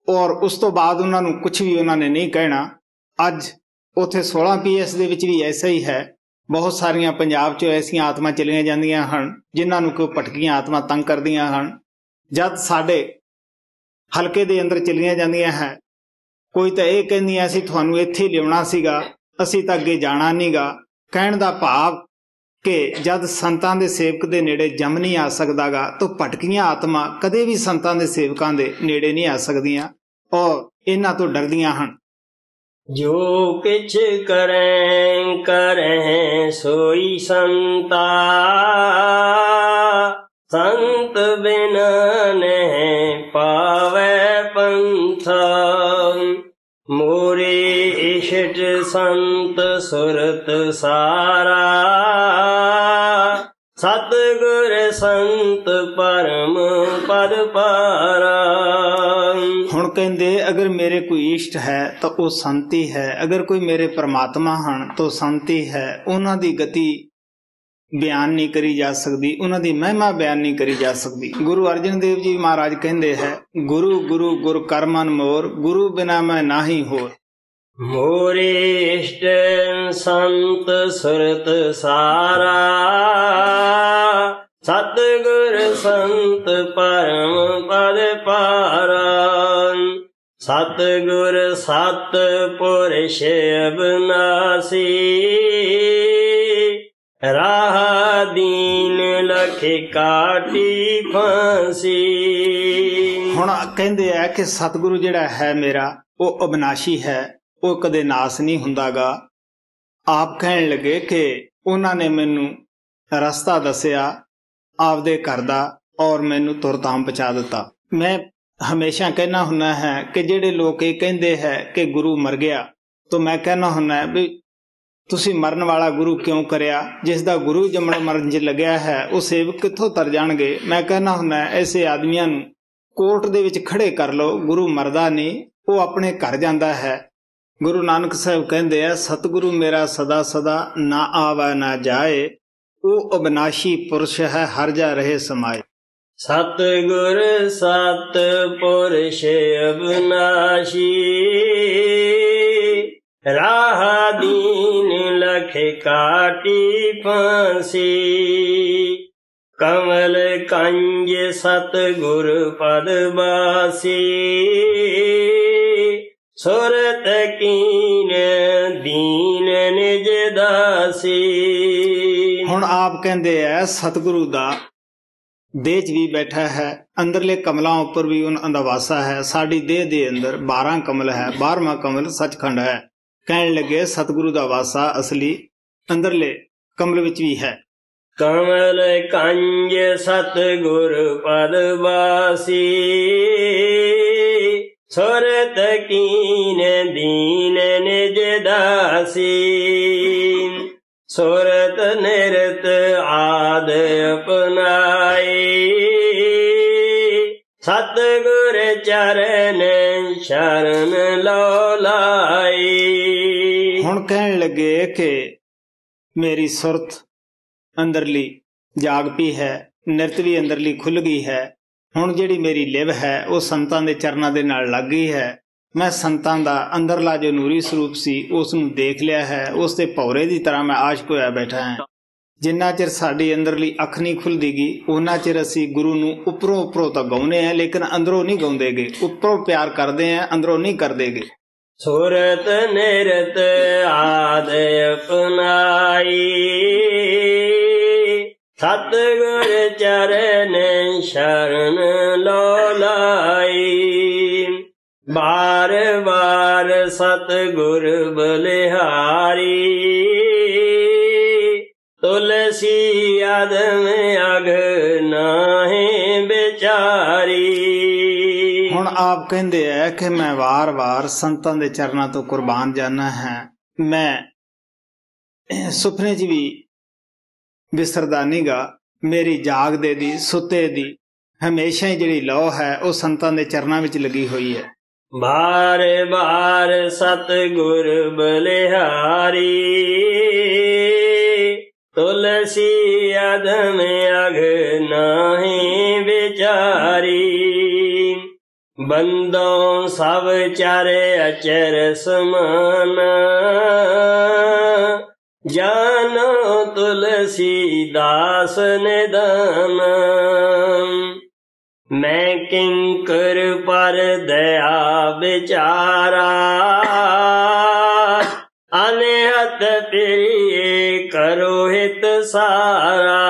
और उस तो बाद उन्हां नूं कुछ भी उन्होंने नहीं कहना। अज उत्थे 16 PS दे विच भी ऐसा ही है। बहुत सारिया पंजाब चो ऐसिया आत्मा चलिया जांदियां हन जिन्हां नूं कोई भटकियां आत्मा तंग करदियां हन। जद साडे हलके दे अंदर चलिया जांदियां है, कोई तो यह कहंदियां असीं तुहानूं इत्थे लिआउणा सीगा, असीं तां अगे जाना नहीं गा। कहण दा भाव कि जद संतां दे सेवक दे नेड़े जम नहीं आ सकदागा तो भटकियां आत्मा कदे भी संतां दे सेवकां दे नेड़े नहीं आ सकदियां और इन्हां तों डरदियां हन। जो किछ करें करें सोई संता, संत बिना ने पावै पंथा। मोरे इष्ट संत सुरत सारा, सतगुर संत परम पद पारा। हुण कहंदे अगर मेरे कोई इष्ट है तो वो संत ही है, अगर कोई मेरे परमात्मा हन तो संत ही है। उन्हां दी गति बयान नहीं करी जा सकती, उन्हां दी महिमा बयान नहीं करी जा सकती। गुरु अर्जन देव जी महाराज कहंदे है गुरु गुरु गुर कर मन मोर, गुरु बिना मैं नाही होर। मोरे इष्ट संत सुरत सारा, सतगुर संत परम पद पारा। सतगुर सत पुरुष अविनाशी, राह दीन लख काटी फांसी। हुण कहंदे है कि सतगुरु जिहड़ा है मेरा वो अविनाशी है, वो कदे नाश नहीं हुंदागा। आप कहण लगे कि उन्हां ने मैनू रस्ता दसिया आपदे घर दा और मैनू तुरताम पहुंचा दिता। मैं हमेशा कहना हुन्ना है कि जिहड़े लोग ये कहंदे है कि गुरु मर गया, तो मैं कहना हुन्ना भी तुसी मरन वाला गुरु क्यों करया, जिसदा गुरु जमण मरन च लग्या है वो सेवक कित्थों तर जाणगे। मैं कहना हुन्ना ऐसे आदमियां नूं कोर्ट दे विच खड़े कर लो, गुरु मरदा नहीं, वो अपने घर जांदा है। गुरु नानक साहब कहंदे आ सतगुरु मेरा सदा सदा ना आवे ना जाए, वो अविनाशी पुरुष है हर जा रहे समाए। सतगुर सत पुरुष अविनाशी, राह दीन लख ਲਖੇ ਕਾਟੀ ਫਾਂਸੀ। ਕਮਲ ਕੰਜ ਸਤਿਗੁਰ ਪਦ ਬਾਸੀ। ਸੁਰਤ ਕੀਨ ਦੀਨ ਨਿਜ ਦਾਸੀ। ਹੁਣ ਆਪ ਕਹਿੰਦੇ ਐ ਸਤਿਗੁਰੂ ਦਾ ਦੇਹ 'ਚ ਵੀ ਬੈਠਾ ਹੈ, ਅੰਦਰਲੇ ਕਮਲਾਂ ਉੱਪਰ ਵੀ ਉਹਨਾਂ ਦਾ ਵਾਸਾ ਹੈ। ਸਾਡੀ ਦੇਹ ਦੇ ਅੰਦਰ 12 ਕਮਲ ਹੈ, 12ਵਾਂ ਕਮਲ ਸੱਚਖੰਡ ਹੈ। ਕਹਿਣ ਲੱਗੇ ਸਤਿਗੁਰੂ ਦਾ ਵਾਸਾ ਅਸਲੀ ਅੰਦਰਲੇ ਕਮਲ ਵਿੱਚ ਵੀ ਹੈ। ਕਮਲ ਕੰਜ ਸਤਿਗੁਰ ਪਦ ਬਾਸੀ। ਸੁਰਤ ਕੀਨ ਦੀਨ ਨਿਜ ਦਾਸੀ। ਸੁਰਤ ਨਿਰਤ ਆਦ ਅਪਨਾਈ। ਸਤਿਗੁਰ ਚਰਨ ਸ਼ਰਨ ਲੋ ਲਾਈ। ਹੁਣ ਕਹਿਣ ਲੱਗੇ ਕਿ ਮੇਰੀ ਸੁਰਤ ਅੰਦਰਲੀ ਜਾਗ ਪਈ ਹੈ, ਨਿਰਤ ਵੀ ਅੰਦਰਲੀ ਖੁੱਲ ਗਈ ਹੈ। ਹੁਣ ਜਿਹੜੀ ਮੇਰੀ ਲਿਵ ਹੈ ਉਹ ਸੰਤਾਂ ਦੇ ਚਰਨਾਂ ਦੇ ਨਾਲ ਲੱਗ ਗਈ ਹੈ। ਮੈਂ ਸੰਤਾਂ ਦਾ ਅੰਦਰਲਾ ਜੋ ਨੂਰੀ ਸਰੂਪ ਸੀ ਉਸ ਨੂੰ ਦੇਖ ਲਿਆ ਹੈ। ਉਸ ਦੇ ਭੌਰੇ ਦੀ ਤਰ੍ਹਾਂ ਮੈਂ ਆਸ਼ਕ ਹੋਇਆ ਬੈਠਾ ਹਾਂ। ਜਿੰਨਾ ਚਿਰ ਸਾਡੀ ਅੰਦਰਲੀ ਅੱਖ ਨਹੀਂ ਖੁੱਲਦੀ ਗੀ ਉਹਨਾਂ ਚਿਰ ਅਸੀਂ ਗੁਰੂ ਨੂੰ ਉੱਪਰੋਂ ਤਾਂ ਗਾਉਂਦੇ ਹਾਂ, ਲੇਕਿਨ ਅੰਦਰੋਂ ਨਹੀਂ ਗਾਉਂਦੇਗੇ। ਉੱਪਰੋਂ ਪਿਆਰ ਕਰਦੇ ਹਾਂ, ਅੰਦਰੋਂ ਨਹੀਂ ਕਰਦੇਗੇ। ਸੁਰਤ ਨਿਰਤ ਆਦ ਅਪਨਾਈ। ਸਤਿਗੁਰ ਚਰਨ ਸ਼ਰਨ ਲੋ ਲਾਈ। ਬਾਰ ਬਾਰ ਸਤਿਗੁਰ ਬਲਿਹਾਰੀ। ਤੁਲਸੀ ਆਦਮ ਅਗ ਨਾਹੀਂ ਵਿਚਾਰੀ। ਹੁਣ ਆਪ ਕਹਿੰਦੇ ਐ ਕਿ ਮੈਂ ਵਾਰ-ਵਾਰ ਸੰਤਾਂ ਦੇ ਚਰਨਾਂ ਤੋਂ ਕੁਰਬਾਨ ਜਾਣਾ ਹੈ। ਮੈਂ ਸੁਪਨੇ 'ਚ ਵੀ ਵਿਸਰਦਾ ਨੀਗਾ। ਮੇਰੀ ਜਾਗਦੇ ਦੀ ਸੁੱਤੇ ਦੀ ਹਮੇਸ਼ਾ ਹੀ ਜਿਹੜੀ ਲੋ ਹੈ ਉਹ ਸੰਤਾਂ ਦੇ ਚਰਨਾਂ ਵਿੱਚ ਲੱਗੀ ਹੋਈ ਹੈ। ਬਾਰ ਬਾਰ ਸਤਿਗੁਰ ਬਲਿਹਾਰੀ। ਤੁਲਸੀ ਆਦਮ ਅਗ ਨਾਹੀਂ ਵਿਚਾਰੀ। ਬੰਦੋਂ ਸਭ ਚਾਰੇ ਅਚਰ ਸਮਾਨ। ਜਾਨੋ ਤੁਲਸੀ ਦਾਸ ਨਿਦਾਨ। ਮੈਂ ਕਿੰਕਰ ਪਰ ਦਇਆ ਵਿਚਾਰਾ। ਅਨਹਤ ਪ੍ਰਿਯ ਕਰੋ ਹਿਤ ਸਾਰਾ।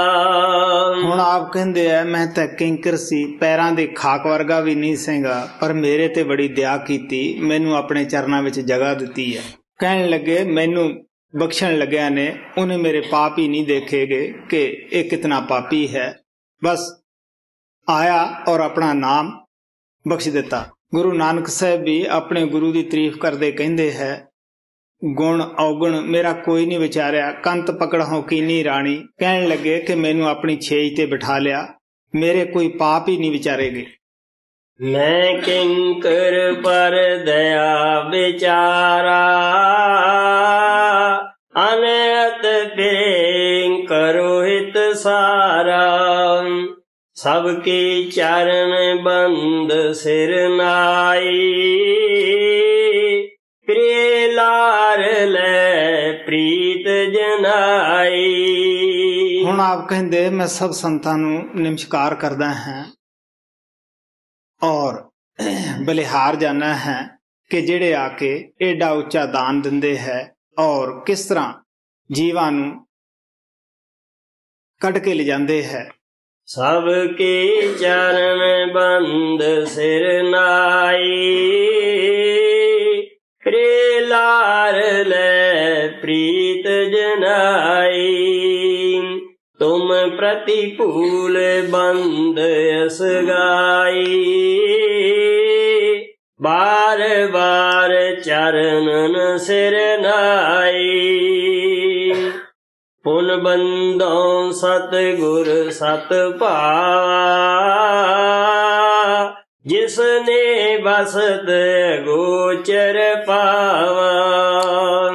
ਹੁਣ ਆਪ ਕਹਿੰਦੇ ਆ ਮੈਂ ਤਾਂ ਕਿੰਕਰ ਸੀ, ਪੈਰਾਂ ਦੇ ਖਾਕ ਵਰਗਾ ਵੀ ਨਹੀਂ ਸੀਗਾ, ਪਰ ਮੇਰੇ ਤੇ ਬੜੀ ਦਇਆ ਕੀਤੀ, ਮੈਨੂੰ ਆਪਣੇ ਚਰਨਾਂ ਵਿੱਚ ਜਗ੍ਹਾ ਦਿੱਤੀ ਹੈ। ਕਹਿਣ ਲੱਗੇ ਮੈਨੂੰ ਬਖਸ਼ਣ ਲੱਗਿਆ ਨੇ ਉਹਨੇ ਮੇਰੇ ਪਾਪ ਹੀ ਨਹੀਂ ਦੇਖੇਗੇ ਕਿ ਇਹ ਕਿਤਨਾ ਪਾਪੀ ਹੈ। ਬਸ ਆਇਆ ਔਰ ਆਪਣਾ ਨਾਮ ਬਖਸ਼ ਦਿੱਤਾ। ਗੁਰੂ ਨਾਨਕ ਸਾਹਿਬ ਵੀ ਆਪਣੇ ਗੁਰੂ ਦੀ ਤਾਰੀਫ ਕਰਦੇ ਕਹਿੰਦੇ ਹੈ ਗੁਣ ਔਗਣ ਮੇਰਾ ਕੋਈ ਨਹੀਂ ਵਿਚਾਰਿਆ, ਕੰਤ ਪਕੜਹੁ ਕੀਨੀ ਰਾਣੀ। ਕਹਿਣ ਲੱਗੇ ਕਿ ਮੈਨੂੰ ਆਪਣੀ ਛੇਜ ਤੇ ਬਿਠਾ ਲਿਆ, ਮੇਰੇ ਕੋਈ ਪਾਪ ਹੀ ਨਹੀਂ ਵਿਚਾਰੇਗੇ। ਮੈਂ ਕਿੰਕਰ ਪਰ ਦਇਆ ਵਿਚਾਰਾ। ਅਨਹਤ ਪ੍ਰਿਯ ਕਰੋ ਹਿਤ ਸਾਰਾ। ਸਭ ਕੀ ਚਰਨ ਬੰਦ ਸਿਰ ਨਾਈ। ਪ੍ਰਿਯ ਲਾਰ ਲੈ ਪ੍ਰੀਤ ਜਨਾਈ। ਹੁਣ ਆਪ ਕਹਿੰਦੇ ਮੈਂ ਸਭ ਸੰਤਾਂ ਨੂੰ ਨਮਸਕਾਰ ਕਰਦਾ ਹਾਂ ਔਰ ਬਲਿਹਾਰ ਜਾਣਾ ਹੈ ਕਿ ਜਿਹੜੇ ਆ ਕੇ ਏਡਾ ਉੱਚਾ ਦਾਨ ਦਿੰਦੇ ਹੈ ਔਰ ਕਿਸ ਤਰ੍ਹਾਂ ਜੀਵਾਂ ਨੂੰ ਕੱਢ ਕੇ ਲਿਜਾਂਦੇ ਹੈ। ਸਭ ਕੀ ਚਰਨ ਬੰਦ ਸਿਰ ਨਾਈ। ਪ੍ਰਿਯ ਲਾਰ ਲੈ ਪ੍ਰੀਤ ਜਨਾਈ। ਤੁਮ ਪ੍ਰਤਿਕੂਲ ਬੰਦ ਅਸਗਾਈ। ਬਾਰ ਬਾਰ ਚਰਨਨ ਸਿਰ ਨਾਈ। ਪੁਨ ਬੰਦੋਂ ਸਤਿਗੁਰ ਸਤ ਭਾਵਾ। ਜਿਸ ਨੇ ਬਸਤ ਗੋਚਰ ਪਾਵਾ।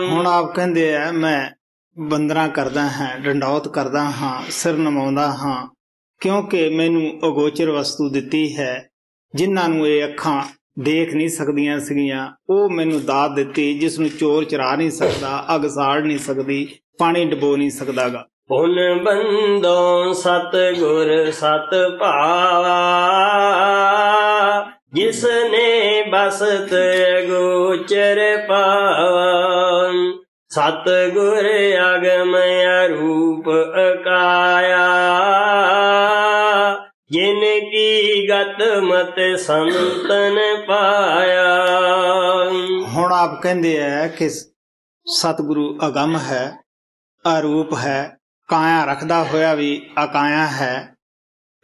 ਹੁਣ ਆਪ ਕਹਿੰਦੇ ਆ ਮੈਂ ਬੰਦਨਾ ਕਰਦਾ ਹਾਂ, ਡੰਡੌਤ ਕਰਦਾ ਹਾਂ, ਸਿਰ ਨਮਾਉਂਦਾ ਹਾਂ, ਕਿਉਂਕਿ ਮੈਨੂੰ ਅਗੋਚਰ ਵਸਤੂ ਦਿੱਤੀ ਹੈ। ਜਿਨ੍ਹਾਂ ਨੂੰ ਇਹ ਅੱਖਾਂ ਦੇਖ ਨਹੀਂ ਸਕਦੀਆਂ ਸੀਗੀਆਂ, ਉਹ ਮੈਨੂੰ ਦਾਤ ਦਿੱਤੀ ਜਿਸ ਨੂੰ ਚੋਰ ਚੁਰਾ ਨਹੀਂ ਸਕਦਾ, ਅੱਗ ਸਾੜ ਨਹੀਂ ਸਕਦੀ, ਪਾਣੀ ਡਬੋ ਨਹੀਂ ਸਕਦਾਗਾ। ਪੁਨ ਬੰਦੋ ਸਤਿਗੁਰ ਸਤ ਭਾਵਾ, ਜਿਸ ਨੇ ਬਸਤ ਗੋਚਰ ਪਾਵਾ। ਸਤਿਗੁਰ ਅਗਮ ਅਰੂਪ ਅਕਾਇਆ, ਜਿਨ ਕੀ ਗਤ ਮਤ ਸੰਤਨ ਪਾਇਆ। ਹੁਣ ਆਪ ਕਹਿੰਦੇ ਹੈ ਕਿ ਸਤਿਗੁਰੂ ਅਗਮ ਹੈ, ਅਰੂਪ ਹੈ, ਕਾਇਆ ਰੱਖਦਾ ਹੋਇਆ ਵੀ ਅਕਾਇਆ ਹੈ।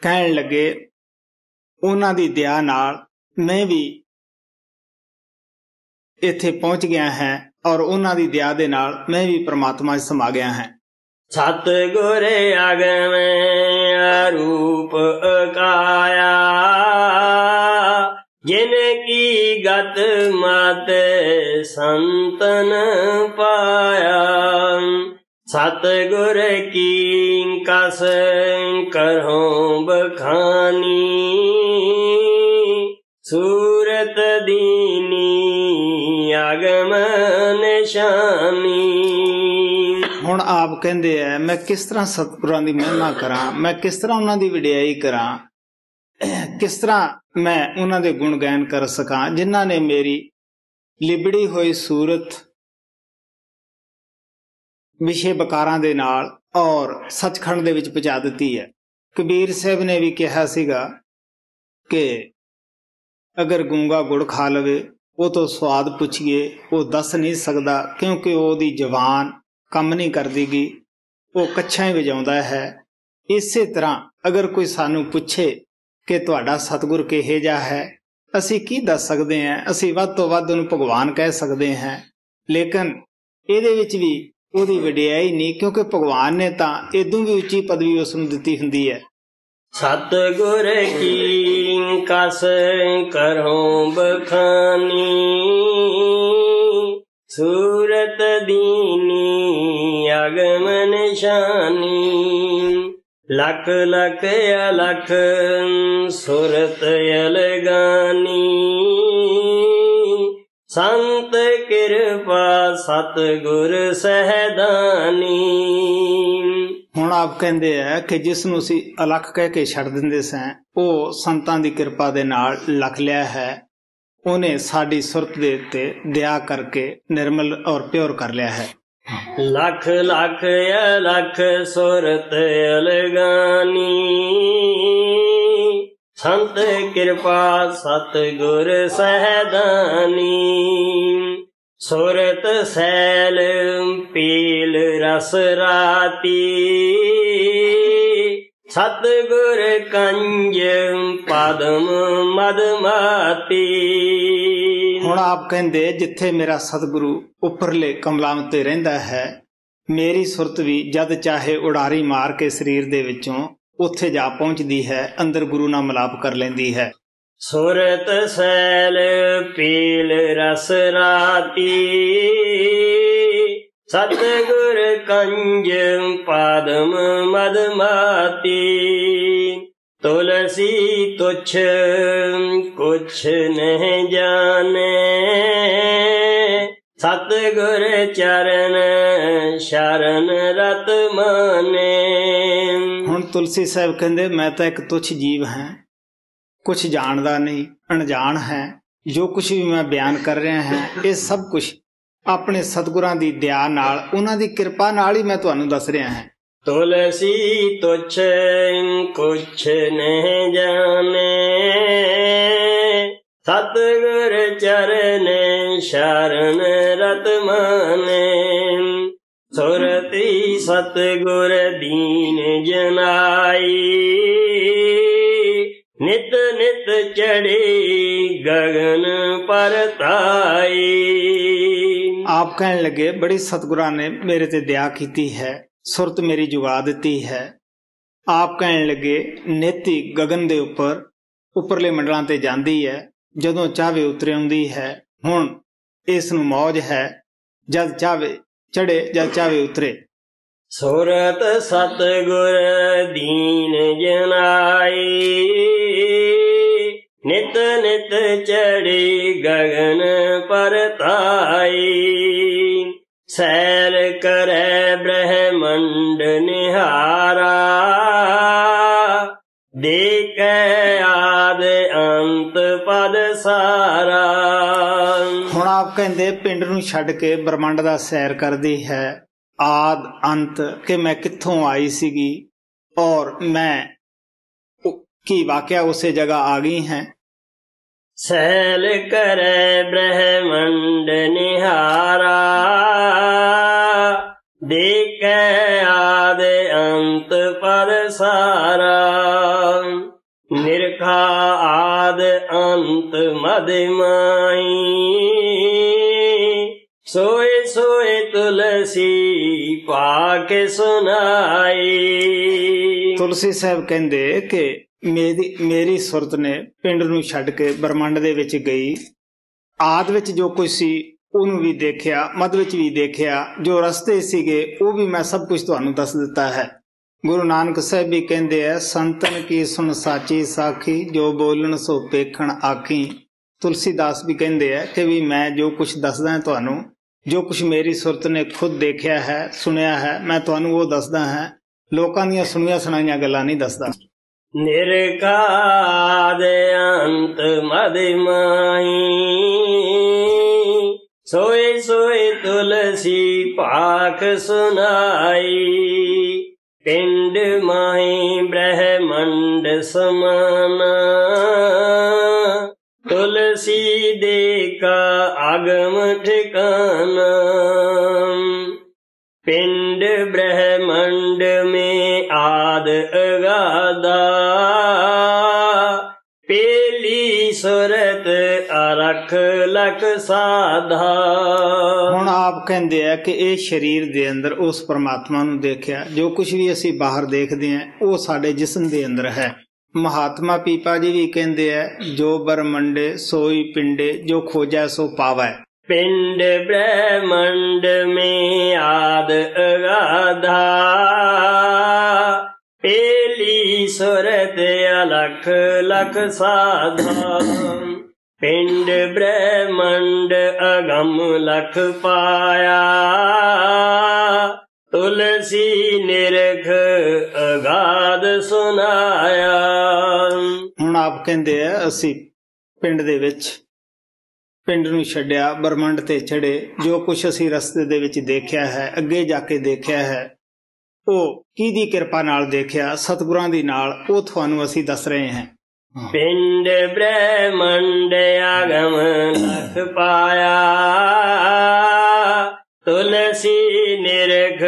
ਕਹਿਣ ਲੱਗੇ ਉਹਨਾਂ ਦੀ ਦਇਆ ਨਾਲ ਮੈਂ ਵੀ ਇੱਥੇ ਪਹੁੰਚ ਗਿਆ ਹੈ ਔਰ ਉਹਨਾਂ ਦੀ ਦਇਆ ਦੇ ਨਾਲ ਮੈਂ ਵੀ ਪ੍ਰਮਾਤਮਾ 'ਚ ਸਮਾ ਗਿਆ ਹਾਂ। ਸਤਿਗੁਰ ਅਗਮ ਅਰੂਪ ਅਕਾਇਆ, ਜਿਨ ਕੀ ਗਤ ਮਤ ਸੰਤਨ ਪਾਇਆ। ਸਤਿਗੁਰ ਕੀ ਕਸ ਕਰਹੁ ਬਖਾਨੀ, ਸੂਰਤ ਦੀਨੀ ਅਗਮ ਨਿਸ਼ਾਨੀ। ਹੁਣ ਆਪ ਕਹਿੰਦੇ ਐ ਮੈਂ ਕਿਸ ਤਰ੍ਹਾਂ ਸਤਿਗੁਰਾਂ ਦੀ ਮਹਿਮਾ ਕਰਾਂ, ਮੈਂ ਕਿਸ ਤਰ੍ਹਾਂ ਉਹਨਾਂ ਦੀ ਵਡਿਆਈ ਕਰਾਂ, ਕਿਸ ਤਰ੍ਹਾਂ ਮੈਂ ਉਹਨਾਂ ਦੇ ਗੁਣ ਗਾਇਨ ਕਰ ਸਕਾਂ ਜਿਨ੍ਹਾਂ ਨੇ ਮੇਰੀ ਲਿਬੜੀ ਹੋਈ ਸੂਰਤ ਵਿਸ਼ੇ ਬਕਾਰਾਂ ਦੇ ਨਾਲ ਔਰ ਸੱਚਖੰਡ ਦੇ ਵਿੱਚ ਪਹੁੰਚਾ ਦਿੱਤੀ ਹੈ। ਕਬੀਰ ਸਾਹਿਬ ਨੇ ਵੀ ਕਿਹਾ ਸੀਗਾ ਕਿ ਅਗਰ ਗੂੰਗਾ ਗੁੜ ਖਾ ਲਵੇ ਉਹ ਤੋਂ ਸਵਾਦ ਪੁੱਛੀਏ ਉਹ ਦੱਸ ਨਹੀਂ ਸਕਦਾ, ਕਿਉਂਕਿ ਉਹਦੀ ਜ਼ੁਬਾਨ ਕੰਮ ਨਹੀਂ ਕਰਦੀਗੀ, ਉਹ ਕੱਛਾਂ ਹੀ ਵਜਾਉਂਦਾ ਹੈ। ਇਸੇ ਤਰ੍ਹਾਂ ਅਗਰ ਕੋਈ ਸਾਨੂੰ ਪੁੱਛੇ ਕਿ ਤੁਹਾਡਾ ਸਤਿਗੁਰ ਕਿਹੋ ਜਿਹਾ ਹੈ, ਅਸੀਂ ਕੀ ਦੱਸ ਸਕਦੇ ਹਾਂ? ਅਸੀਂ ਵੱਧ ਤੋਂ ਵੱਧ ਉਹਨੂੰ ਭਗਵਾਨ ਕਹਿ ਸਕਦੇ ਹਾਂ, ਲੇਕਿਨ ਇਹਦੇ ਵਿੱਚ ਵੀ ਉਹਦੀ ਵਡਿਆਈ ਨਹੀਂ, ਕਿਉਂਕਿ ਭਗਵਾਨ ਨੇ ਤਾਂ ਇਦੋਂ ਵੀ ਉੱਚੀ ਪਦਵੀ ਉਸ ਨੂੰ ਦਿੱਤੀ ਹੁੰਦੀ ਹੈ। ਸਤਿਗੁਰ ਕੀ ਕਸ ਕਰਹੁ ਬਖਾਨੀ, ਸੂਰਤ ਦੀਨੀ ਅਗਮ ਨਿਸ਼ਾਨੀ। ਲਖ ਲਖ ਅਲਖ ਸੁਰਤ ਅਲਗਾਨੀ, ਸੰਤ ਕਿਰਪਾ ਸਤਿਗੁਰ ਸਹਿਦਾਨੀ। ਹੁਣ ਆਪ ਕਹਿੰਦੇ ਆ ਕਿ ਜਿਸ ਨੂੰ ਅਸੀਂ ਅਲਖ ਕਹਿ ਕੇ ਛੱਡ ਦਿੰਦੇ ਸਾਂ, ਉਹ ਸੰਤਾਂ ਦੀ ਕਿਰਪਾ ਦੇ ਨਾਲ ਲਖ ਲਿਆ ਹੈ। ਉਹਨੇ ਸਾਡੀ ਸੁਰਤ ਦੇ ਉੱਤੇ ਦਇਆ ਕਰਕੇ ਨਿਰਮਲ ਔਰ ਪਿਓਰ ਕਰ ਲਿਆ ਹੈ। ਲਖ ਲਖ ਅਲਖ ਸੁਰਤ ਅਲਗਾਨੀ, ਸੰਤ ਕਿਰਪਾ ਸਤਿਗੁਰ ਸਹਿਦਾਨੀ। ਸੁਰਤ ਸੈਲ ਪੀਲ ਰਸ ਰਾਤੀ, ਸਤਿਗੁਰ ਕੰਜ ਪਦਮ ਮਦਮਾਤੀ। ਹੁਣ ਆਪ ਕਹਿੰਦੇ ਜਿੱਥੇ ਮੇਰਾ ਸਤਿਗੁਰੂ ਉੱਪਰਲੇ ਕਮਲਾਂ ਉੱਤੇ ਰਹਿੰਦਾ ਹੈ, ਮੇਰੀ ਸੁਰਤ ਵੀ ਜਦ ਚਾਹੇ ਉਡਾਰੀ ਮਾਰ ਕੇ ਸਰੀਰ ਦੇ ਵਿੱਚੋਂ ਉੱਥੇ ਜਾ ਪਹੁੰਚਦੀ ਹੈ, ਅੰਦਰ ਗੁਰੂ ਨਾਲ ਮਿਲਾਪ ਕਰ ਲੈਂਦੀ ਹੈ। ਸੁਰਤ ਸੈਲ ਪੀਲ ਰਸ ਰਾਤੀ, ਸਤਿਗੁਰ ਕੰਜ ਪਦਮ ਮਦਮਾਤੀ। ਤੁਲਸੀ ਤੁਛ ਕੁਛ ਨਹੀਂ ਜਾਣੇ, ਸਤਿਗੁਰ ਚਰਨ ਸ਼ਰਨ ਰਤ ਮਾਨੇ। ਹੁਣ ਤੁਲਸੀ ਸਾਹਿਬ ਕਹਿੰਦੇ ਮੈਂ ਤਾਂ ਇੱਕ ਤੁੱਛ ਜੀਵ ਹਾਂ, ਕੁਛ ਜਾਣਦਾ ਨਹੀਂ, ਅਣਜਾਣ ਹੈ। ਜੋ ਕੁਛ ਵੀ ਮੈਂ ਬਿਆਨ ਕਰ ਰਿਹਾ ਹਾਂ ਇਹ ਸਭ ਕੁਛ ਆਪਣੇ ਸਤਿਗੁਰਾਂ ਦੀ ਦਇਆ ਨਾਲ, ਉਹਨਾਂ ਦੀ ਕਿਰਪਾ ਨਾਲ ਹੀ ਮੈਂ ਤੁਹਾਨੂੰ ਦੱਸ ਰਿਹਾ ਹਾਂ। ਤੁਲਸੀ ਤੁਛ ਕੁਛ ਨਹੀਂ ਜਾਣੇ, ਸਤਿਗੁਰ ਚਰਨ ਸ਼ਰਨ ਰਤ ਮਾਨੇ। ਸੁਰਤੀ ਸਤਿਗੁਰ ਦੀਨ ਜਨਾਈ, ਨਿਤ ਨਿਤ ਚੜੀ ਗਗਨ ਪਰਤਾਈ। ਆਪ ਕਹਿਣ ਲੱਗੇ ਬੜੀ ਸਤਿਗੁਰਾਂ ਨੇ ਮੇਰੇ ਤੇ ਦਇਆ ਕੀਤੀ ਹੈ, ਸੁਰਤ ਮੇਰੀ ਜੁਗਾ ਦਿੱਤੀ ਹੈ। ਆਪ ਕਹਿਣ ਲੱਗੇ ਨੇਤੀ ਗਗਨ ਦੇ ਉੱਪਰ ਉੱਪਰਲੇ ਮੰਡਲਾਂ ਤੇ ਜਾਂਦੀ ਹੈ, ਜਦੋਂ ਚਾਹਵੇ ਉਤਰ ਆਉਂਦੀ ਹੈ। ਹੁਣ ਇਸ ਨੂੰ ਮੌਜ ਹੈ, ਜਦ ਚਾਹਵੇ ਚੜੇ ਜਦ ਚਾਹਵੇ ਉਤਰੇ। ਸੁਰਤ ਸਤਿਗੁਰ ਦੀਨ ਜਨਾਈ, ਨਿਤ ਨਿਤ ਚੜੀ ਗਗਨ ਪਰਤਾਈ। ਸੈਰ ਕਰੈ ਬ੍ਰਹਮੰਡ ਨਿਹਾਰਾ, ਦੇਖੈ ਆਦ ਅੰਤ ਪਦ ਸਾਰਾ। ਹੁਣ ਆਪ ਕਹਿੰਦੇ ਪਿੰਡ ਨੂੰ ਛੱਡ ਕੇ ਬ੍ਰਹਮੰਡ ਦਾ ਸੈਰ ਕਰਦੀ ਹੈ, ਆਦ ਅੰਤ, ਕਿ ਮੈਂ ਕਿੱਥੋਂ ਆਈ ਸੀਗੀ ਔਰ ਮੈਂ ਕੀ ਵਾਕਿਆ ਉਸੇ ਜਗ੍ਹਾ ਆ ਗਈ ਹੈ। ਸੈਲ ਕਰੈ ਬ੍ਰਹਮੰਡ ਨਿਹਾਰਾ, ਦੇਖੈ ਆਦ ਅੰਤ ਪਦ ਸਾਰਾ। ਨਿਰਖਾ ਆਦ ਅੰਤ ਮਦ ਮਾਈ, ਸੋਏ ਸੋਏ ਤੁਲਸੀ ਪਾਕ ਸੁਨਾਈ। ਤੁਲਸੀ ਸਾਹਿਬ ਕਹਿੰਦੇ ਕਿ ਮੇਰੀ ਸੁਰਤ ਨੇ ਪਿੰਡ ਨੂੰ ਛੱਡ ਕੇ ਬ੍ਰਹਮੰਡ ਦੇ ਵਿੱਚ ਗਈ। ਆਦ ਵਿੱਚ ਜੋ ਕੁਝ ਸੀ ਉਹਨੂੰ ਵੀ ਦੇਖਿਆ, ਮੱਧ ਵਿੱਚ ਵੀ ਦੇਖਿਆ, ਜੋ ਰਸਤੇ ਸੀਗੇ ਉਹ ਵੀ ਮੈਂ ਸਭ ਕੁਝ ਤੁਹਾਨੂੰ ਦੱਸ ਦਿੱਤਾ ਹੈ। ਗੁਰੂ ਨਾਨਕ ਸਾਹਿਬ ਵੀ ਕਹਿੰਦੇ ਆ, ਸੰਤਨ ਕੀ ਸੁਣ ਸਾਚੀ ਸਾਖੀ, ਜੋ ਬੋਲਣ ਸੋ ਪੇਖਣ ਆਖੀ। ਤੁਲਸੀਦਾਸ ਵੀ ਕਹਿੰਦੇ ਆ ਕਿ ਵੀ ਮੈਂ ਜੋ ਕੁਝ ਦੱਸਦਾ ਤੁਹਾਨੂੰ, ਜੋ ਕੁਝ ਮੇਰੀ ਸੁਰਤ ਨੇ ਖੁਦ ਦੇਖਿਆ ਹੈ, ਸੁਣਿਆ ਹੈ, ਮੈਂ ਤੁਹਾਨੂੰ ਉਹ ਦੱਸਦਾ ਹਾਂ, ਲੋਕਾਂ ਦੀਆਂ ਸੁਣੀਆਂ ਸੁਣਾਈਆਂ ਗੱਲਾਂ ਨਹੀਂ ਦੱਸਦਾ। ਨਿਰਕਾਦ ਅੰਤ ਮਦ ਮਾਈ, ਸੋਏ ਸੋਏ ਤੁਲਸੀ ਪਾਕ ਸੁਨਾਈ। ਪਿੰਡ ਮਾਹੀ ਬ੍ਰਹਮੰਡ ਸਮਾਨਾ, ਤੁਲਸੀ ਦੇ ਕਾ ਆਗਮ ਠਿਕਾਨਾ। ਪਿੰਡ ਬ੍ਰਹਮੰਡ में आद अगाधा, पेली सुरत अरख लख साधा। ਹੁਣ ਆਪ ਕਹਿੰਦੇ ਆ ਕਿ ਇਹ ਸਰੀਰ ਦੇ ਅੰਦਰ ਉਸ ਪਰਮਾਤਮਾ ਨੂੰ ਦੇਖਿਆ। ਜੋ ਕੁਝ ਵੀ ਅਸੀਂ ਬਾਹਰ ਦੇਖਦੇ ਹਾਂ ਉਹ ਸਾਡੇ ਜਿਸਮ ਦੇ ਅੰਦਰ ਹੈ। ਮਹਾਤਮਾ ਪੀਪਾ ਜੀ ਵੀ ਕਹਿੰਦੇ ਆ, ਜੋ ਬ੍ਰਹਮੰਡੇ ਸੋਈ ਪਿੰਡੇ, ਜੋ ਖੋਜੈ ਸੋ ਪਾਵੈ। पिंड ब्रह्मंड में आद अगाधा, पेली सुरत अलख लख साधा। पिंड ब्रह्मंड अगम लख पाया, तुलसी निरख अगाध सुनाया। ਹੁਣ ਆਪ ਕਹਿੰਦੇ ਆ ਅਸੀਂ ਪਿੰਡ ਦੇ ਵਿੱਚ, ਪਿੰਡ ਨੂੰ ਛੱਡਿਆ, ਬ੍ਰਹਮੰਡ ਤੇ ਚੜੇ, ਜੋ ਕੁਝ ਅਸੀਂ ਰਸਤੇ ਦੇ ਵਿੱਚ ਦੇਖਿਆ ਹੈ, ਅੱਗੇ ਜਾ ਕੇ ਦੇਖਿਆ ਹੈ, ਉਹ ਕਿਹਦੀ ਕਿਰਪਾ ਨਾਲ ਦੇਖਿਆ, ਸਤਿਗੁਰਾਂ ਦੀ ਨਾਲ, ਉਹ ਤੁਹਾਨੂੰ ਅਸੀਂ ਦੱਸ ਰਹੇ ਹਾਂ। ਪਿੰਡ ਬ੍ਰਹਮੰਡ ਆਗਮ ਲਖ ਪਾਇਆ, ਤੁਲਸੀ ਨਿਰਖ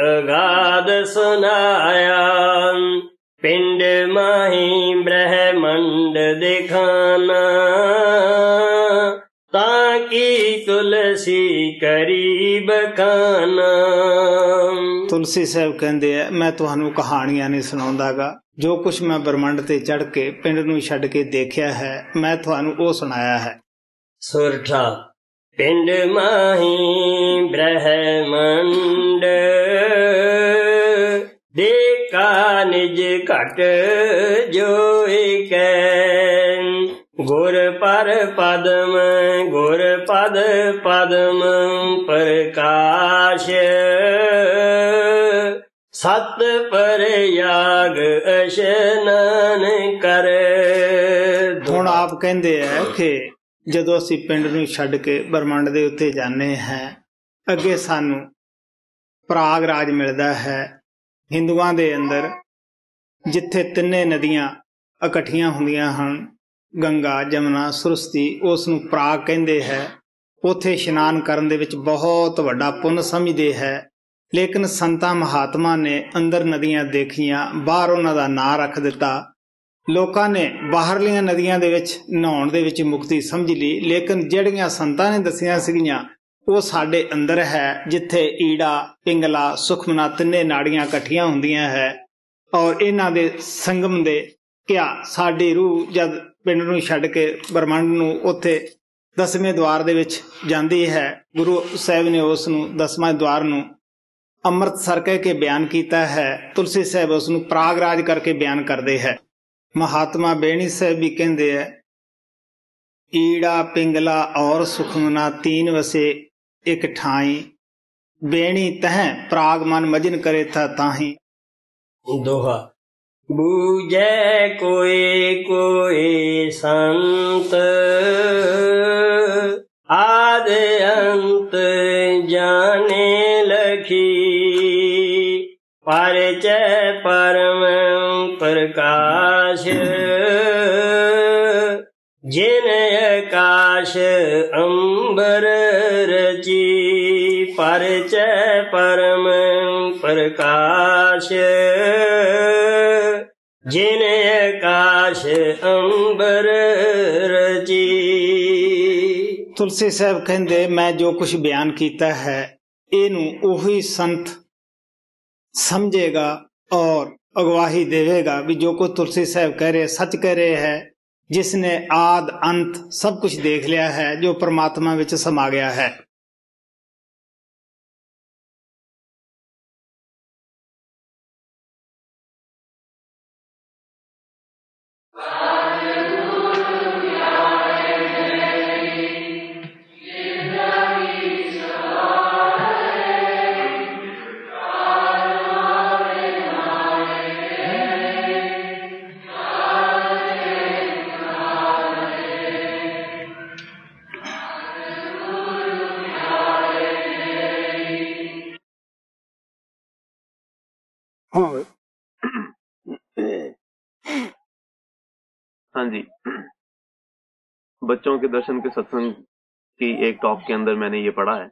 ਅਗਾਧ ਸੁਨਾਇਆ। ਪਿੰਡ ਮਾਹੀ ਬ੍ਰਹਮੰਡ ਦਿਖਾਨਾ, ताकि तुलसी करीब खाना। ਤੁਲਸੀ ਸਾਹਿਬ ਕਹਿੰਦੇ ਆ, ਮੈਂ ਤੁਹਾਨੂੰ ਕਹਾਣੀਆਂ ਨਹੀਂ ਸੁਣਾਉਂਦਾਗਾ, ਜੋ ਕੁਝ ਮੈਂ ਬ੍ਰਹਮੰਡ ਤੇ ਚੜ ਕੇ ਪਿੰਡ ਨੂੰ ਛੱਡ ਕੇ ਦੇਖਿਆ ਹੈ, ਮੈਂ ਤੁਹਾਨੂੰ ਉਹ ਸੁਣਾਇਆ ਹੈ। ਸੁਰਠਾ ਪਿੰਡ ਮਾਹੀ ਬ੍ਰਹਮੰਡ, ਦੇਖਾ ਨਿਜ ਘਟ ਜੋਇ ਕੈ। ਗੁਰ ਪਰ ਪਦਮ ਗੁਰ ਪਦ ਪਦਮ ਪ੍ਰਕਾਸ਼, ਸਤ ਪਰਯਾਗ ਅਸ਼ਨਾਨ ਕਰ। ਹੁਣ ਆਪ ਕਹਿੰਦੇ ਆ ਕਿ ਜਦੋਂ ਅਸੀਂ ਪਿੰਡ ਨੂੰ ਛੱਡ ਕੇ ਬ੍ਰਹਮੰਡ ਦੇ ਉੱਤੇ ਜਾਂਦੇ ਹਾਂ, ਅੱਗੇ ਸਾਨੂੰ ਪ੍ਰਾਗਰਾਜ ਮਿਲਦਾ ਹੈ। ਹਿੰਦੂਆਂ ਦੇ ਅੰਦਰ ਜਿੱਥੇ ਤਿੰਨੇ ਨਦੀਆਂ ਇਕੱਠੀਆਂ ਹੁੰਦੀਆਂ ਹਨ, ਗੰਗਾ, ਜਮਨਾ, ਸਰਸਵਤੀ, ਉਸ ਨੂੰ ਪ੍ਰਾਗ ਕਹਿੰਦੇ ਹੈ। ਉੱਥੇ ਇਸ਼ਨਾਨ ਕਰਨ ਦੇ ਵਿੱਚ ਬਹੁਤ ਵੱਡਾ ਪੁੰਨ ਸਮਝਦੇ ਹੈ। ਲੇਕਿਨ ਸੰਤਾਂ ਮਹਾਤਮਾ ਨੇ ਅੰਦਰ ਨਦੀਆਂ ਦੇਖੀਆਂ, ਬਾਹਰ ਉਹਨਾਂ ਦਾ ਨਾਂ ਰੱਖ ਦਿੱਤਾ। ਲੋਕਾਂ ਨੇ ਬਾਹਰਲੀਆਂ ਨਦੀਆਂ ਦੇ ਵਿੱਚ ਨਹਾਉਣ ਦੇ ਵਿੱਚ ਮੁਕਤੀ ਸਮਝ ਲਈ, ਲੇਕਿਨ ਜਿਹੜੀਆਂ ਸੰਤਾਂ ਨੇ ਦੱਸੀਆਂ ਸੀਗੀਆਂ ਉਹ ਸਾਡੇ ਅੰਦਰ ਹੈ, ਜਿੱਥੇ ਈੜਾ, ਪਿੰਗਲਾ, ਸੁਖਮਨਾ ਤਿੰਨੇ ਨਾੜੀਆਂ ਇਕੱਠੀਆਂ ਹੁੰਦੀਆਂ ਹੈ। ਔਰ ਇਹਨਾਂ ਦੇ ਸੰਗਮ ਦੇ ਕਿਆ ਸਾਡੀ ਰੂਹ ਜਦ ਪਿੰਡ ਨੂੰ ਛੱਡ ਕੇ ਬ੍ਰਹਮੰਡ ਨੂੰ ਉੱਥੇ 10ਵੇਂ ਦੁਆਰ ਦੇ ਵਿੱਚ ਜਾਂਦੀ ਹੈ, ਗੁਰੂ ਸਾਹਿਬ ਨੇ ਉਸ ਨੂੰ 10ਵਾਂ ਦੁਆਰ ਨੂੰ ਅੰਮ੍ਰਿਤਸਰ ਕਹਿ ਕੇ ਬਿਆਨ ਕੀਤਾ ਹੈ। ਤੁਲਸੀ ਸਾਹਿਬ ਉਸ ਨੂੰ ਪ੍ਰਾਗਰਾਜ ਕਰਕੇ ਬਿਆਨ ਕਰਦੇ ਹੈ। ਮਹਾਤਮਾ ਬੇਣੀ ਸਾਹਿਬ ਵੀ ਕਹਿੰਦੇ ਹੈ ईड़ा पिंगला और सुखमना तीन वसे एक ठाई, बेणी तह प्राग मन मजन करे था ताही। दोहा बूझे कोई कोई संत, आद अंत जाने लखी, परिचय परम प्रकाश, जिन आकाश अंबर रची, परिचय परम प्रकाश, जिन आकाश अंबर रची। तुलसी साहब कहते मैं जो कुछ बयान किया है इनू उही संत समझेगा और अगवाही देवेगा भी जो कुछ तुलसी साहब कह रहे सच कह रहे हैं, जिसने आद अंत सब कुछ देख लिया है, जो परमात्मा विच समा गया है। हाँ जी, बच्चों के दर्शन के सत्संग की एक टॉप के अंदर मैंने ये पढ़ा है।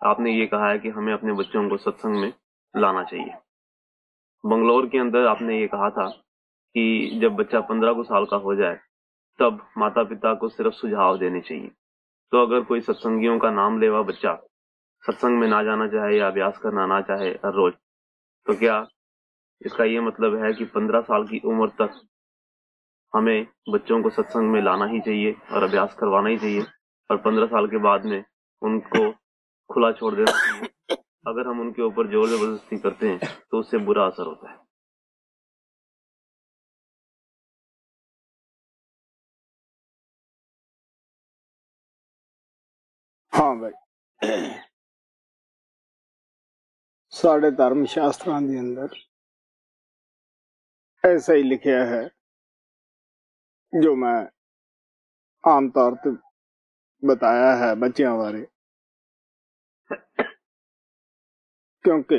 आपने ये कहा है कि हमें अपने बच्चों को सत्संग में लाना चाहिए। बंगलौर के अंदर आपने ये कहा था कि जब बच्चा 15 साल का हो जाए तब माता पिता को सिर्फ सुझाव देने चाहिए। तो अगर कोई सत्संगियों का नाम लेवा बच्चा सत्संग में ना जाना चाहे या अभ्यास करना ना चाहे हर रोज, तो क्या इसका ये मतलब है कि 15 साल की उम्र तक हमें बच्चों को सत्संग में लाना ही चाहिए और अभ्यास करवाना ही चाहिए, और 15 साल के बाद में उनको खुला छोड़ देना चाहिए? अगर हम उनके ऊपर जोर जबरदस्ती करते हैं तो उससे बुरा असर होता है। हाँ भाई, साढ़े धर्म शास्त्रां दे अंदर ऐसा ही लिखा है जो मैं आम तौर पर बताया है बच्चों बारे, क्योंकि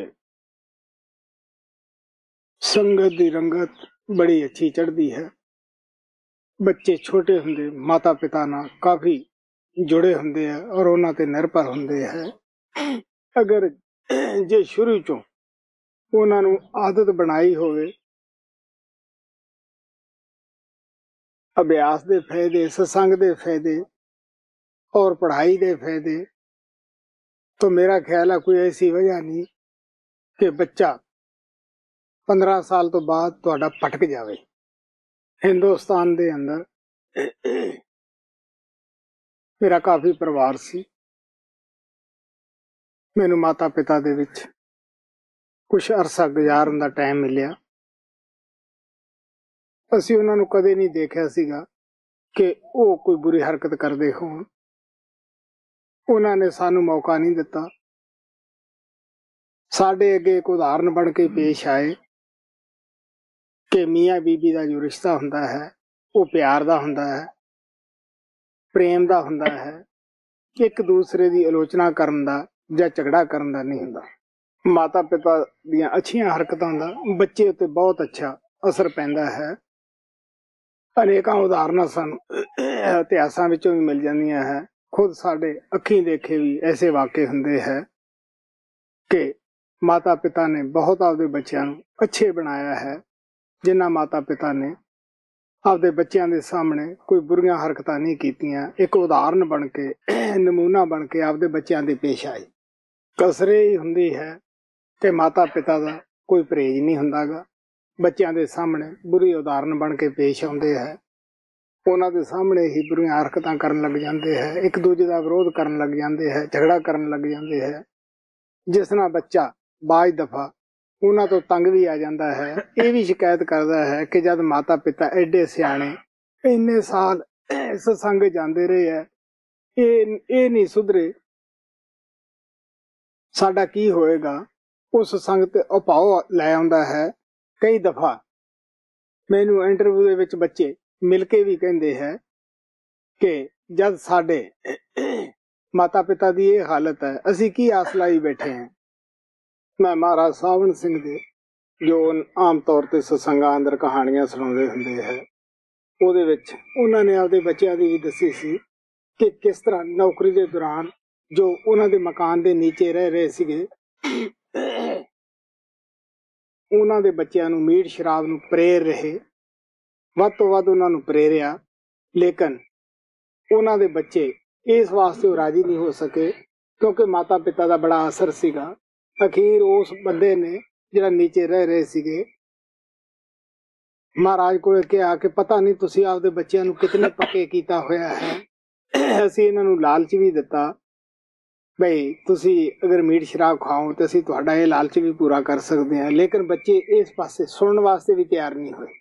संगत दी रंगत बड़ी अच्छी चढ़ती है। बच्चे छोटे हुंदे माता पिता नाल काफी जुड़े हुंदे है और उन्हां ते निर्भर हुंदे है। अगर जे शुरू चों उन्हां नूं आदत बनाई होवे अभ्यास दे फायदे, सत्संग दे फायदे और पढ़ाई दे फायदे, तो मेरा ख्याल है कोई ऐसी वजह नहीं कि बच्चा 15 साल तो बाद तुहाडा पटक जावे। हिंदुस्तान दे अंदर मेरा काफी परिवार सी, मैनू माता पिता दे विच कुछ अरसा गुजारन दा टाइम मिलिया। असी उन्हां नूं कदे नहीं देखिया सीगा कि वो कोई बुरी हरकत करदे होण। उन्हां ने सानू मौका नहीं दिता। साडे अगे एक उदाहरण बन के पेश आए कि मियाँ बीबी का जो रिश्ता हुंदा है वो प्यार दा हुंदा है, प्रेम दा हुंदा है, एक दूसरे की आलोचना करन दा जां झगड़ा करन दा नहीं हुंदा। माता पिता दियां अच्छियां हरकतां दा बच्चे उत्ते बहुत अच्छा असर पैंदा है। अनेकां उदाहरणां सानू इतिहासां विचों भी मिल जांदियां है। खुद साडे अखीं देखे भी ऐसे वाक़े हुंदे है कि माता पिता ने बहुत आपदे बच्चों नूं अच्छे बनाया है, जिन्हां माता पिता ने आपदे बच्चों के सामने कोई बुरियां हरकतां नहीं कीतियां, एक उदाहरण बन के नमूना बन के आपदे बच्चों दे पेश आई। कसरे ही हुंदी है कि माता पिता का कोई परहेज नहीं हुंदागा, बच्चों के सामने बुरी उदाहरण बन के पेश आउंदे है, उन्हां दे सामने ही बुरियां हरकतां करन लग जांदे है, एक दूजे का विरोध करन लग जांदे है, झगड़ा करन लग जांदे है, जिस नाल बच्चा बाज दफा उन्हां तो तंग भी आ जाता है। ये भी शिकायत करता है कि जब माता पिता एडे सियाणे इन्ने साल ਸਤਸੰਗ ਜਾਂਦੇ ਰਹੇ ਹੈ, ਇਹ ਨਹੀਂ ਸੁਧਰੇ, ਸਾਡਾ ਕੀ ਹੋਏਗਾ। ਉਸ ਸੰਗਤ ਤੇ ਉਪਾਅ ਲੈ ਆਉਂਦਾ ਹੈ। ਕਈ ਦਫਾ ਮੈਨੂੰ ਇੰਟਰਵਿਊ ਦੇ ਵਿੱਚ ਬੱਚੇ ਮਿਲ ਕੇ ਵੀ ਕਹਿੰਦੇ ਹੈ ਕਿ ਜਦ ਸਾਡੇ ਮਾਤਾ ਪਿਤਾ ਦੀ ਇਹ ਹਾਲਤ ਹੈ, ਅਸੀਂ ਕੀ ਆਸ ਲਾਈ ਬੈਠੇ ਹਾਂ। ਮੈਂ ਮਹਾਰਾਜ ਸਾਵਣ ਸਿੰਘ ਦੇ ਜੋ ਆਮ ਤੌਰ ਤੇ ਸਤਸੰਗਾਂ ਅੰਦਰ ਕਹਾਣੀਆਂ ਸੁਣਾਉਂਦੇ ਹੁੰਦੇ ਹੈ, ਉਹਦੇ ਵਿੱਚ ਉਹਨਾਂ ਨੇ ਆਪਦੇ ਬੱਚਿਆਂ ਦੀ ਵੀ ਦੱਸੀ ਸੀ ਕਿ ਕਿਸ ਤਰ੍ਹਾਂ ਨੌਕਰੀ ਦੇ ਦੌਰਾਨ ਜੋ ਉਹਨਾਂ ਦੇ ਮਕਾਨ ਦੇ ਨੀਚੇ ਰਹਿ ਰਹੇ ਸੀਗੇ, ਉਹਨਾਂ ਦੇ ਬੱਚਿਆਂ ਨੂੰ ਮੀਟ ਸ਼ਰਾਬ ਨੂੰ ਪ੍ਰੇਰ ਰਹੇ, ਵੱਧ ਤੋਂ ਵੱਧ ਉਹਨਾਂ ਨੂੰ ਪ੍ਰੇਰਿਆ, ਲੇਕਿਨ ਉਹਨਾਂ ਦੇ ਬੱਚੇ ਇਸ ਵਾਸਤੇ ਰਾਜੀ ਨਹੀਂ ਹੋ ਸਕੇ ਕਿਉਂਕਿ ਮਾਤਾ ਪਿਤਾ ਦਾ ਬੜਾ ਅਸਰ ਸੀਗਾ। ਅਖੀਰ ਉਸ ਬੰਦੇ ਨੇ ਜਿਹੜਾ ਨੀਚੇ ਰਹਿ ਰਹੇ ਸੀਗੇ, ਮਹਾਰਾਜ ਕੋਲ ਕਿਹਾ ਕਿ ਪਤਾ ਨਹੀਂ ਤੁਸੀਂ ਆਪਦੇ ਬੱਚਿਆਂ ਨੂੰ ਕਿਤਨੇ ਪੱਕੇ ਕੀਤਾ ਹੋਇਆ ਹੈ, ਅਸੀਂ ਇਹਨਾਂ ਨੂੰ ਲਾਲਚ ਵੀ ਦਿੱਤਾ ਬਈ ਤੁਸੀਂ ਅਗਰ ਮੀਟ ਸ਼ਰਾਬ ਖਾਓ ਤੇ ਅਸੀਂ ਤੁਹਾਡਾ ਇਹ ਲਾਲਚ ਵੀ ਪੂਰਾ ਕਰ ਸਕਦੇ ਹਾਂ, ਲੇਕਿਨ ਬੱਚੇ ਇਸ ਪਾਸੇ ਸੁਣਨ ਵਾਸਤੇ ਵੀ ਤਿਆਰ ਨਹੀਂ ਹੋਏ।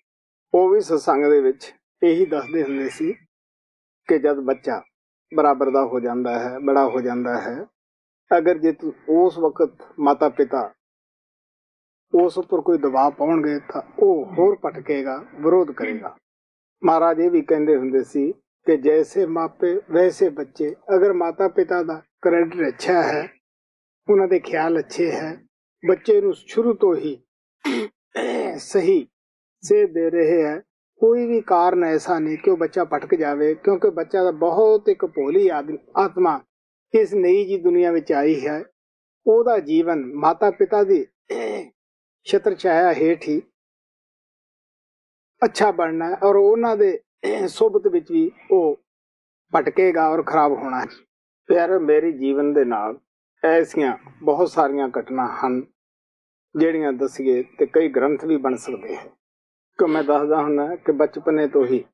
ਉਹ ਵੀ ਸਤਸੰਗ ਦੇ ਵਿੱਚ ਇਹੀ ਦੱਸਦੇ ਹੁੰਦੇ ਸੀ ਕਿ ਜਦ ਬੱਚਾ ਬਰਾਬਰ ਦਾ ਹੋ ਜਾਂਦਾ ਹੈ, ਬੜਾ ਹੋ ਜਾਂਦਾ ਹੈ, ਅਗਰ ਜੇ ਉਸ ਵਕਤ ਮਾਤਾ ਪਿਤਾ ਉਸ ਉੱਪਰ ਕੋਈ ਦਬਾਅ ਪਾਉਣਗੇ ਤਾਂ ਉਹ ਹੋਰ ਭਟਕੇਗਾ, ਵਿਰੋਧ ਕਰੇਗਾ। ਮਹਾਰਾਜ ਇਹ ਵੀ ਕਹਿੰਦੇ ਹੁੰਦੇ ਸੀ ਕਿ ਜੈਸੇ ਮਾਪੇ ਵੈਸੇ ਬੱਚੇ। ਅਗਰ ਮਾਤਾ ਪਿਤਾ ਦਾ ਕਰੈਕਟਰ ਅੱਛਾ ਹੈ, ਉਹਨਾਂ ਦੇ ਖਿਆਲ ਅੱਛੇ ਹੈ, ਬੱਚੇ ਨੂੰ ਸ਼ੁਰੂ ਤੋਂ ਹੀ ਸਹੀ ਸੇਧ ਦੇ ਰਹੇ ਹੈ, ਕੋਈ ਵੀ ਕਾਰਨ ਐਸਾ ਨਹੀਂ ਕਿ ਉਹ ਬੱਚਾ ਭਟਕ ਜਾਵੇ, ਕਿਉਂਕਿ ਬੱਚਾ ਦਾ ਬਹੁਤ ਇੱਕ ਭੋਲੀ ਆਤਮਾ ਇਸ ਨਈ ਜੀ ਦੁਨੀਆ ਵਿੱਚ ਆਈ ਹੈ। ਉਹਦਾ ਜੀਵਨ ਮਾਤਾ ਪਿਤਾ ਦੀ ਛਤਰ ਛਾਇਆ ਹੇਠ ਹੀ ਅੱਛਾ ਬਣਨਾ ਹੈ ਔਰ ਉਹਨਾਂ ਦੇ ਸੋਬਤ ਵਿੱਚ ਵੀ ਉਹ ਭਟਕੇਗਾ ਔਰ ਖਰਾਬ ਹੋਣਾ ਹੈ। ਫਿਰ ਮੇਰੀ ਜੀਵਨ ਦੇ ਨਾਲ ਐਸੀਆਂ ਬਹੁਤ ਸਾਰੀਆਂ ਘਟਨਾ ਹਨ ਜਿਹੜੀਆਂ ਦੱਸੀਏ ਤੇ ਕਈ ਗ੍ਰੰਥ ਵੀ ਬਣ ਸਕਦੇ ਹੈ। ਕਿ ਮੈਂ ਦੱਸਦਾ ਹੁੰਦਾ ਕਿ ਬਚਪਨੇ ਤੋਂ ਹੀ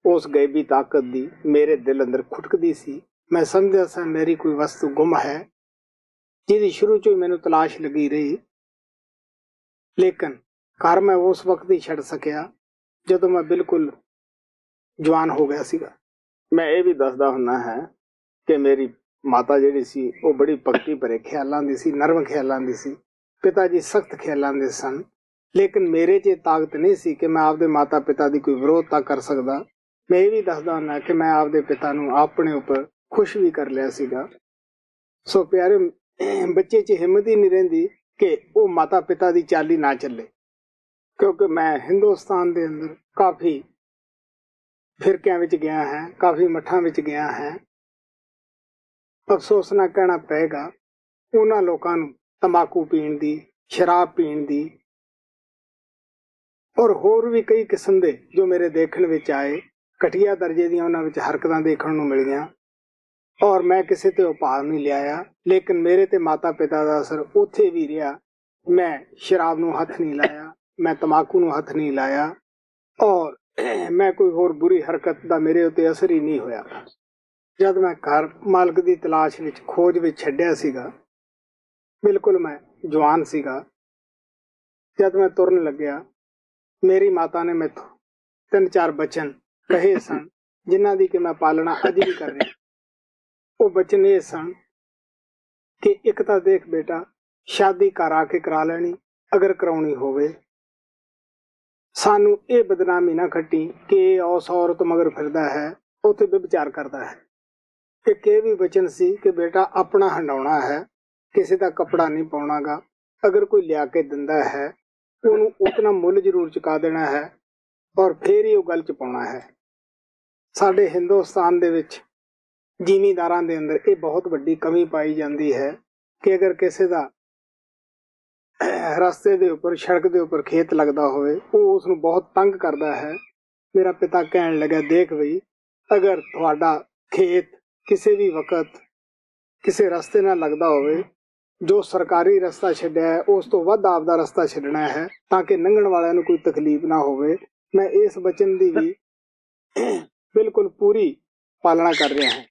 ਉਸ ਗੈਬੀ ਤਾਕਤ ਦੀ ਮੇਰੇ ਦਿਲ ਅੰਦਰ ਖੁਟਕਦੀ ਸੀ। ਮੈਂ ਸਮਝਿਆ ਸੀ ਮੇਰੀ ਕੋਈ ਵਸਤੂ ਗੁੰਮ ਹੈ ਜਿਹਦੀ ਸ਼ੁਰੂ ਤੋਂ ਹੀ ਮੈਨੂੰ ਤਲਾਸ਼ ਲੱਗੀ ਰਹੀ, ਲੇਕਿਨ ਘਰ ਮੈਂ ਉਸ ਵਕਤ ਹੀ ਛੱਡ ਸਕਿਆ ਜਦੋਂ ਮੈਂ ਬਿਲਕੁਲ ਜਵਾਨ ਹੋ ਗਿਆ ਸੀਗਾ। ਮੈਂ ਇਹ ਵੀ ਦੱਸਦਾ ਹੁੰਦਾ ਹੈ ਕਿ ਮੇਰੀ ਮਾਤਾ ਜਿਹੜੀ ਸੀ ਉਹ ਬੜੀ ਭਗਤੀ ਭਰੇ ਖਿਆਲਾਂ ਦੀ ਸੀ, ਨਰਮ ਖਿਆਲਾਂ ਦੀ ਸੀ। ਪਿਤਾ ਜੀ ਸਖਤ ਖਿਆਲਾਂ ਦੇ ਸਨ, ਲੇਕਿਨ ਮੇਰੇ 'ਚ ਤਾਕਤ ਨਹੀਂ ਸੀ ਕਿ ਮੈਂ ਆਪਦੇ ਮਾਤਾ ਪਿਤਾ ਦੀ ਕੋਈ ਵਿਰੋਧਤਾ ਕਰ ਸਕਦਾ। ਮੈਂ ਇਹ ਵੀ ਦੱਸਦਾ ਹੁੰਦਾ ਕਿ ਮੈਂ ਆਪਦੇ ਪਿਤਾ ਨੂੰ ਆਪਣੇ ਉੱਪਰ ਖੁਸ਼ ਵੀ ਕਰ ਲਿਆ ਸੀਗਾ। ਸੋ ਪਿਆਰੇ, ਬੱਚੇ 'ਚ ਹਿੰਮਤ ਹੀ ਨਹੀਂ ਰਹਿੰਦੀ ਕਿ ਉਹ ਮਾਤਾ ਪਿਤਾ ਦੀ ਚਾਲੀ ਨਾ ਚੱਲੇ, ਕਿਉਂਕਿ ਮੈਂ ਹਿੰਦੁਸਤਾਨ ਦੇ ਅੰਦਰ ਕਾਫੀ ਫਿਰਕਿਆਂ ਵਿੱਚ ਗਿਆ ਹੈ, ਕਾਫੀ ਮੱਠਾਂ ਵਿੱਚ ਗਿਆ ਹੈ। ਅਫਸੋਸ ਨਾ ਕਹਿਣਾ ਪਏਗਾ ਉਹਨਾਂ ਲੋਕਾਂ ਨੂੰ ਤੰਬਾਕੂ ਪੀਣ ਦੀ, ਸ਼ਰਾਬ ਪੀਣ ਦੀ ਔਰ ਹੋਰ ਵੀ ਕਈ ਕਿਸਮ ਦੇ ਜੋ ਮੇਰੇ ਦੇਖਣ ਵਿੱਚ ਆਏ, ਘਟੀਆ ਦਰਜੇ ਦੀਆਂ ਉਹਨਾਂ ਵਿੱਚ ਹਰਕਤਾਂ ਦੇਖਣ ਨੂੰ ਮਿਲੀਆਂ ਔਰ ਮੈਂ ਕਿਸੇ ਤੇ ਉਪਾਅ ਨਹੀਂ ਲਿਆਇਆ, ਲੇਕਿਨ ਮੇਰੇ ਤੇ ਮਾਤਾ ਪਿਤਾ ਦਾ ਅਸਰ ਉੱਥੇ ਵੀ ਰਿਹਾ। ਮੈਂ ਸ਼ਰਾਬ ਨੂੰ ਹੱਥ ਨਹੀਂ ਲਾਇਆ, ਮੈਂ ਤੰਬਾਕੂ ਨੂੰ ਹੱਥ ਨਹੀਂ ਲਾਇਆ ਔਰ ਮੈਂ ਕੋਈ ਹੋਰ ਬੁਰੀ ਹਰਕਤ ਦਾ ਮੇਰੇ ਉੱਤੇ ਅਸਰ ਹੀ ਨਹੀਂ ਹੋਇਆ। ਜਦ ਮੈਂ ਘਰ ਮਾਲਕ ਦੀ ਤਲਾਸ਼ ਵਿੱਚ ਖੋਜ ਵਿੱਚ ਛੱਡਿਆ ਸੀਗਾ, ਬਿਲਕੁਲ ਮੈਂ ਜਵਾਨ ਸੀਗਾ, ਜਦ ਮੈਂ ਤੁਰਨ ਲੱਗਿਆ ਮੇਰੀ ਮਾਤਾ ਨੇ ਮੈਥੋਂ 3-4 ਬਚਨ ਕਹੇ ਸਨ ਜਿਨ੍ਹਾਂ ਦੀ ਕਿ ਮੈਂ ਪਾਲਣਾ ਅੱਜ ਵੀ ਕਰ ਰਿਹਾ। ਉਹ ਬਚਨ ਇਹ ਸਨ ਕਿ ਇੱਕ ਤਾਂ ਦੇਖ ਬੇਟਾ, ਸ਼ਾਦੀ ਘਰ ਆ ਕੇ ਕਰਾ ਲੈਣੀ, ਅਗਰ ਕਰਾਉਣੀ ਹੋਵੇ ਸਾਨੂੰ ਇਹ ਬਦਨਾਮੀ ਨਾ ਖੱਟੀ ਕਿ ਉਸ ਔਰਤ ਮਗਰ ਫਿਰਦਾ ਹੈ, ਉੱਥੇ ਵਿਚਾਰ ਕਰਦਾ ਹੈ। ਇੱਕ ਇਹ ਵੀ ਬਚਨ ਸੀ ਕਿ ਬੇਟਾ ਆਪਣਾ ਹੰਡਾਉਣਾ ਹੈ, ਕਿਸੇ ਦਾ ਕੱਪੜਾ ਨਹੀਂ ਪਾਉਣਾਗਾ, ਅਗਰ ਕੋਈ ਲਿਆ ਕੇ ਦਿੰਦਾ ਹੈ ਉਹਨੂੰ ਉਤਨਾ ਮੁੱਲ ਜ਼ਰੂਰ ਚੁਕਾ ਦੇਣਾ ਹੈ ਔਰ ਫੇਰ ਹੀ ਉਹ ਗੱਲ ਚ ਪਾਉਣਾ ਹੈ। ਸਾਡੇ ਹਿੰਦੁਸਤਾਨ ਦੇ ਵਿੱਚ ਜ਼ਿਮੀਂਦਾਰਾਂ ਦੇ ਅੰਦਰ ਇਹ ਬਹੁਤ ਵੱਡੀ ਕਮੀ ਪਾਈ ਜਾਂਦੀ ਹੈ ਕਿ ਅਗਰ ਕਿਸੇ ਦਾ ਰਸਤੇ ਦੇ ਉੱਪਰ, ਸੜਕ ਦੇ ਉੱਪਰ ਖੇਤ ਲੱਗਦਾ ਹੋਵੇ, ਉਹ ਉਸ ਨੂੰ ਬਹੁਤ ਤੰਗ ਕਰਦਾ ਹੈ। ਮੇਰਾ ਪਿਤਾ ਕਹਿਣ ਲੱਗਾ, ਦੇਖ ਬਈ, ਅਗਰ ਤੁਹਾਡਾ ਖੇਤ ਕਿਸੇ ਵੀ ਵਕਤ ਕਿਸੇ ਰਸਤੇ ਨਾਲ ਲੱਗਦਾ ਹੋਵੇ, ਜੋ ਸਰਕਾਰੀ ਰਸਤਾ ਛੱਡਿਆ ਹੈ ਉਸ ਤੋਂ ਵੱਧ ਆਪਦਾ ਰਸਤਾ ਛੱਡਣਾ ਹੈ ਤਾਂ ਕਿ ਲੰਘਣ ਵਾਲਿਆਂ ਨੂੰ ਕੋਈ ਤਕਲੀਫ ਨਾ ਹੋਵੇ। ਮੈਂ ਇਸ ਬਚਨ ਦੀ ਵੀ ਬਿਲਕੁਲ ਪੂਰੀ ਪਾਲਣਾ ਕਰ ਰਿਹਾ ਹਾਂ।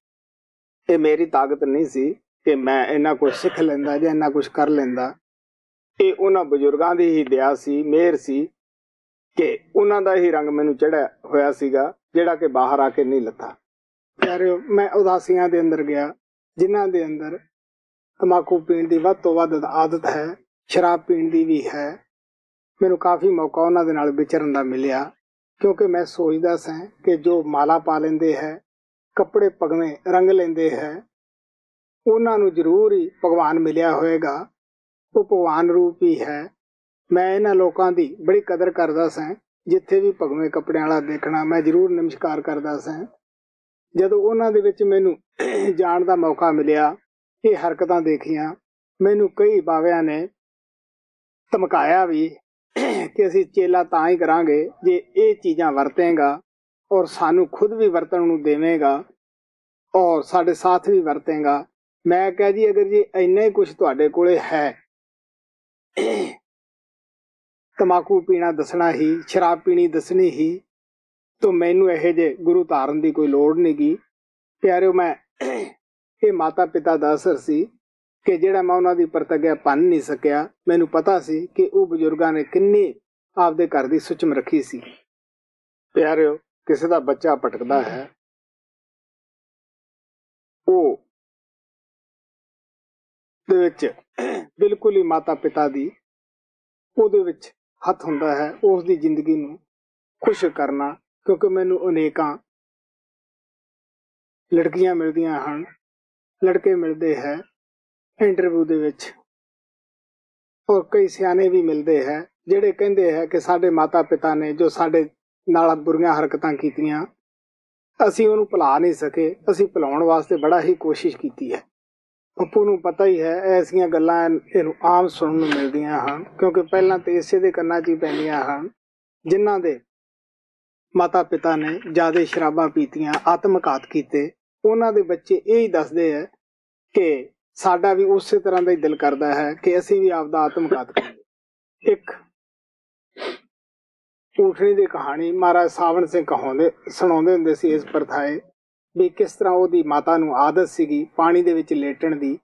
ਇਹ ਮੇਰੀ ਤਾਕਤ ਨਹੀਂ ਸੀ ਕਿ ਮੈਂ ਇੰਨਾ ਕੁਝ ਸਿੱਖ ਲੈਂਦਾ ਜਾਂ ਇੰਨਾ ਕੁਝ ਕਰ ਲੈਂਦਾ। ਇਹ ਉਹਨਾਂ ਬਜ਼ੁਰਗਾਂ ਦੀ ਹੀ ਦਇਆ ਸੀ, ਮਿਹਰ ਸੀ ਕਿ ਉਹਨਾਂ ਦਾ ਹੀ ਰੰਗ ਮੈਨੂੰ ਚੜ੍ਹਿਆ ਹੋਇਆ ਸੀਗਾ ਜਿਹੜਾ ਕਿ ਬਾਹਰ ਆ ਕੇ ਨਹੀਂ ਲੱਥਾ। ਪਿਆਰਿਓ, ਮੈਂ ਉਦਾਸੀਆਂ ਦੇ ਅੰਦਰ ਗਿਆ ਜਿਨ੍ਹਾਂ ਦੇ ਅੰਦਰ ਤੰਬਾਕੂ ਪੀਣ ਦੀ ਵੱਧ ਤੋਂ ਵੱਧ ਆਦਤ ਹੈ, ਸ਼ਰਾਬ ਪੀਣ ਦੀ ਵੀ ਹੈ। ਮੈਨੂੰ ਕਾਫੀ ਮੌਕਾ ਉਹਨਾਂ ਦੇ ਨਾਲ ਵਿਚਰਨ ਦਾ ਮਿਲਿਆ, ਕਿਉਂਕਿ ਮੈਂ ਸੋਚਦਾ ਸਾਂ ਕਿ ਜੋ ਮਾਲਾ ਪਾ ਲੈਂਦੇ ਹੈ, ਕੱਪੜੇ ਪਗਵੇਂ ਰੰਗ ਲੈਂਦੇ ਹੈ, ਉਹਨਾਂ ਨੂੰ ਜ਼ਰੂਰ ਹੀ ਭਗਵਾਨ ਮਿਲਿਆ ਹੋਏਗਾ, ਉਹ ਭਗਵਾਨ ਰੂਪ ਹੀ ਹੈ। ਮੈਂ ਇਹਨਾਂ ਲੋਕਾਂ ਦੀ ਬੜੀ ਕਦਰ ਕਰਦਾ ਸਾਂ। ਜਿੱਥੇ ਵੀ ਭਗਵੇਂ ਕੱਪੜਿਆਂ ਵਾਲਾ ਦੇਖਣਾ ਮੈਂ ਜ਼ਰੂਰ ਨਮਸਕਾਰ ਕਰਦਾ ਸਾਂ। ਜਦੋਂ ਉਹਨਾਂ ਦੇ ਵਿੱਚ ਮੈਨੂੰ ਜਾਣ ਦਾ ਮੌਕਾ ਮਿਲਿਆ, ਇਹ ਹਰਕਤਾਂ ਦੇਖੀਆਂ, ਮੈਨੂੰ ਕਈ ਬਾਵਿਆਂ ਨੇ ਧਮਕਾਇਆ ਵੀ ਕਿ ਅਸੀਂ ਚੇਲਾ ਤਾਂ ਹੀ ਕਰਾਂਗੇ ਜੇ ਇਹ ਚੀਜ਼ਾਂ ਵਰਤੇਗਾ ਔਰ ਸਾਨੂੰ ਖੁਦ ਵੀ ਵਰਤਣ ਨੂੰ ਦੇਵੇਗਾ ਔਰ ਸਾਡੇ ਸਾਥ ਵੀ ਵਰਤੇਗਾ। ਮੈਂ ਕਿਹਾ ਜੀ ਅਗਰ ਜੀ ਇੰਨਾ ਹੀ ਕੁਝ ਤੁਹਾਡੇ ਕੋਲੇ ਹੈ, ਤੰਬਾਕੂ ਪੀਣਾ ਦੱਸਣਾ ਹੀ, ਸ਼ਰਾਬ ਪੀਣੀ ਦੱਸਣੀ ਹੀ, ਤਾਂ ਮੈਨੂੰ ਇਹੋ ਜਿਹੇ ਗੁਰੂ ਧਾਰਨ ਦੀ ਕੋਈ ਲੋੜ ਨਹੀਂ ਗੀ। ਪਿਆਰਿਓ, ਮੈਂ ਇਹ ਮਾਤਾ ਪਿਤਾ ਦਾ ਅਸਰ ਸੀ ਕਿ ਜਿਹੜਾ ਮੈਂ ਉਹਨਾਂ ਦੀ ਪ੍ਰਤਿਗਿਆ ਭੰਨ ਨਹੀਂ ਸਕਿਆ। ਮੈਨੂੰ ਪਤਾ ਸੀ ਕਿ ਉਹ ਬਜ਼ੁਰਗਾਂ ਨੇ ਕਿੰਨੀ ਆਪਦੇ ਘਰ ਦੀ ਸੁਚਮ ਰੱਖੀ ਸੀ। ਪਿਆਰਿਓ, ਕਿਸੇ ਦਾ ਬੱਚਾ ਭਟਕਦਾ ਹੈ, ਉਹ ਦੇ ਵਿੱਚ ਬਿਲਕੁਲ ਹੀ ਮਾਤਾ ਪਿਤਾ ਦੀ ਉਹਦੇ ਵਿੱਚ ਹੱਥ ਹੁੰਦਾ ਹੈ, ਉਸ ਦੀ ਜ਼ਿੰਦਗੀ ਨੂੰ ਖੁਸ਼ ਕਰਨਾ। ਕਿਉਂਕਿ ਮੈਨੂੰ ਅਨੇਕਾਂ ਲੜਕੀਆਂ ਮਿਲਦੀਆਂ ਹਨ, ਲੜਕੇ ਮਿਲਦੇ ਹੈ ਇੰਟਰਵਿਊ ਦੇ ਵਿੱਚ, ਔਰ ਕਈ ਸਿਆਣੇ ਵੀ ਮਿਲਦੇ ਹੈ ਜਿਹੜੇ ਕਹਿੰਦੇ ਹੈ ਕਿ ਸਾਡੇ ਮਾਤਾ ਪਿਤਾ ਨੇ ਜੋ ਸਾਡੇ ਨਾਲ ਬੁਰੀਆਂ ਹਰਕਤਾਂ ਕੀਤੀਆਂ, ਅਸੀਂ ਉਹਨੂੰ ਭੁਲਾ ਨਹੀਂ ਸਕੇ, ਅਸੀਂ ਭੁਲਾਉਣ ਵਾਸਤੇ ਬੜਾ ਹੀ ਕੋਸ਼ਿਸ਼ ਕੀਤੀ ਹੈ। ਪੱਪੂ ਨੂੰ ਪਤਾ ਹੀ ਹੈ, ਐਸੀਆਂ ਗੱਲਾਂ ਇਹਨੂੰ ਆਮ ਸੁਣਨ ਨੂੰ ਮਿਲਦੀਆਂ ਹਨ, ਕਿਉਂਕਿ ਪਹਿਲਾਂ ਤੇ ਇਸੇ ਦੇ ਕੰਨਾਂ 'ਚ ਹੀ ਪੈਂਦੀਆਂ ਹਨ ਜਿਨ੍ਹਾਂ ਦੇ ਮਾਤਾ ਪਿਤਾ ਨੇ ਜ਼ਿਆਦਾ ਸ਼ਰਾਬਾਂ ਪੀਤੀਆਂ, ਆਤਮਘਾਤ ਕੀਤੇ। ਉਹਨਾਂ ਦੇ ਬੱਚੇ ਇਹ ਹੀ ਦੱਸਦੇ ਹੈ ਕਿ ਸਾਡਾ ਵੀ ਉਸੇ ਤਰ੍ਹਾਂ ਦਾ ਹੀ ਦਿਲ ਕਰਦਾ ਹੈ ਕਿ ਅਸੀਂ ਵੀ ਆਪਦਾ ਆਤਮਘਾਤ ਕਰੀਏ। ਇੱਕ ਊਠਣੀ ਦੀ ਕਹਾਣੀ ਮਹਾਰਾਜ ਸਾਵਣ ਸਿੰਘ ਸੁਣਾਉਂਦੇ ਹੁੰਦੇ ਸੀ ਇਸ ਪ੍ਰਥਾਏ ਵੀ ਕਿਸ ਤਰ੍ਹਾਂ ਉਹਦੀ ਮਾਤਾ ਨੂੰ ਆਦਤ ਸੀਗੀ ਪਾਣੀ ਦੇ ਵਿੱਚ ਲੇਟਣ ਦੀ,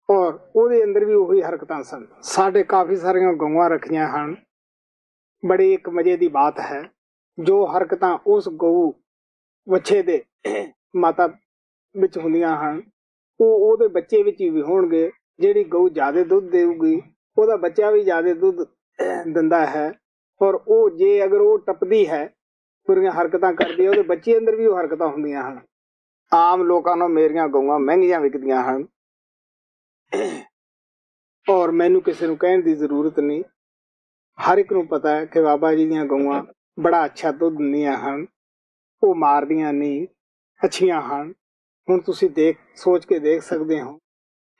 ਔਰ ਉਹਦੇ ਅੰਦਰ ਵੀ ਉਹੀ ਹਰਕਤਾਂ ਸਨ। ਸਾਡੇ ਕਾਫੀ ਸਾਰੀਆਂ ਗਊਆਂ ਰੱਖੀਆਂ ਹਨ। ਬੜੀ ਇੱਕ ਮਜ਼ੇ ਦੀ ਬਾਤ ਹੈ, ਜੋ ਹਰਕਤਾਂ ਉਸ ਗਊ ਵੱਛੇ ਦੇ ਮਾਤਾ ਵਿੱਚ ਹੁੰਦੀਆਂ ਹਨ, ਉਹ ਉਹਦੇ ਬੱਚੇ ਵਿੱਚ ਵੀ ਹੋਣਗੇ। ਜਿਹੜੀ ਗਊ ਜ਼ਿਆਦਾ ਦੁੱਧ ਦੇਊਗੀ, ਉਹਦਾ ਬੱਚਾ ਵੀ ਜ਼ਿਆਦਾ ਦੁੱਧ ਦਿੰਦਾ ਹੈ, ਔਰ ਉਹ ਜੇ ਅਗਰ ਉਹ ਟੱਪਦੀ ਹੈ, ਪੂਰੀਆਂ ਹਰਕਤਾਂ ਕਰਦੀ ਹੈ, ਉਹਦੇ ਬੱਚੇ ਅੰਦਰ ਵੀ ਉਹ ਹਰਕਤਾਂ ਹੁੰਦੀਆਂ ਹਨ। ਆਮ ਲੋਕਾਂ ਨੂੰ ਮੇਰੀਆਂ ਗਊਆਂ ਮਹਿੰਗੀਆਂ ਵਿਕਦੀਆਂ ਹਨ, ਔਰ ਮੈਨੂੰ ਕਿਸੇ ਨੂੰ ਕਹਿਣ ਦੀ ਜ਼ਰੂਰਤ ਨਹੀਂ। ਹਰ ਇੱਕ ਨੂੰ ਪਤਾ ਹੈ ਕਿ ਬਾਬਾ ਜੀ ਦੀਆਂ ਗਊਆਂ ਬੜਾ ਅੱਛਾ ਦੁੱਧ ਦਿੰਦੀਆਂ ਹਨ, ਉਹ ਮਾਰਦੀਆਂ ਨਹੀਂ, ਅੱਛੀਆਂ ਹਨ। ਹੁਣ ਤੁਸੀਂ ਸੋਚ ਕੇ ਦੇਖ ਸਕਦੇ ਹੋ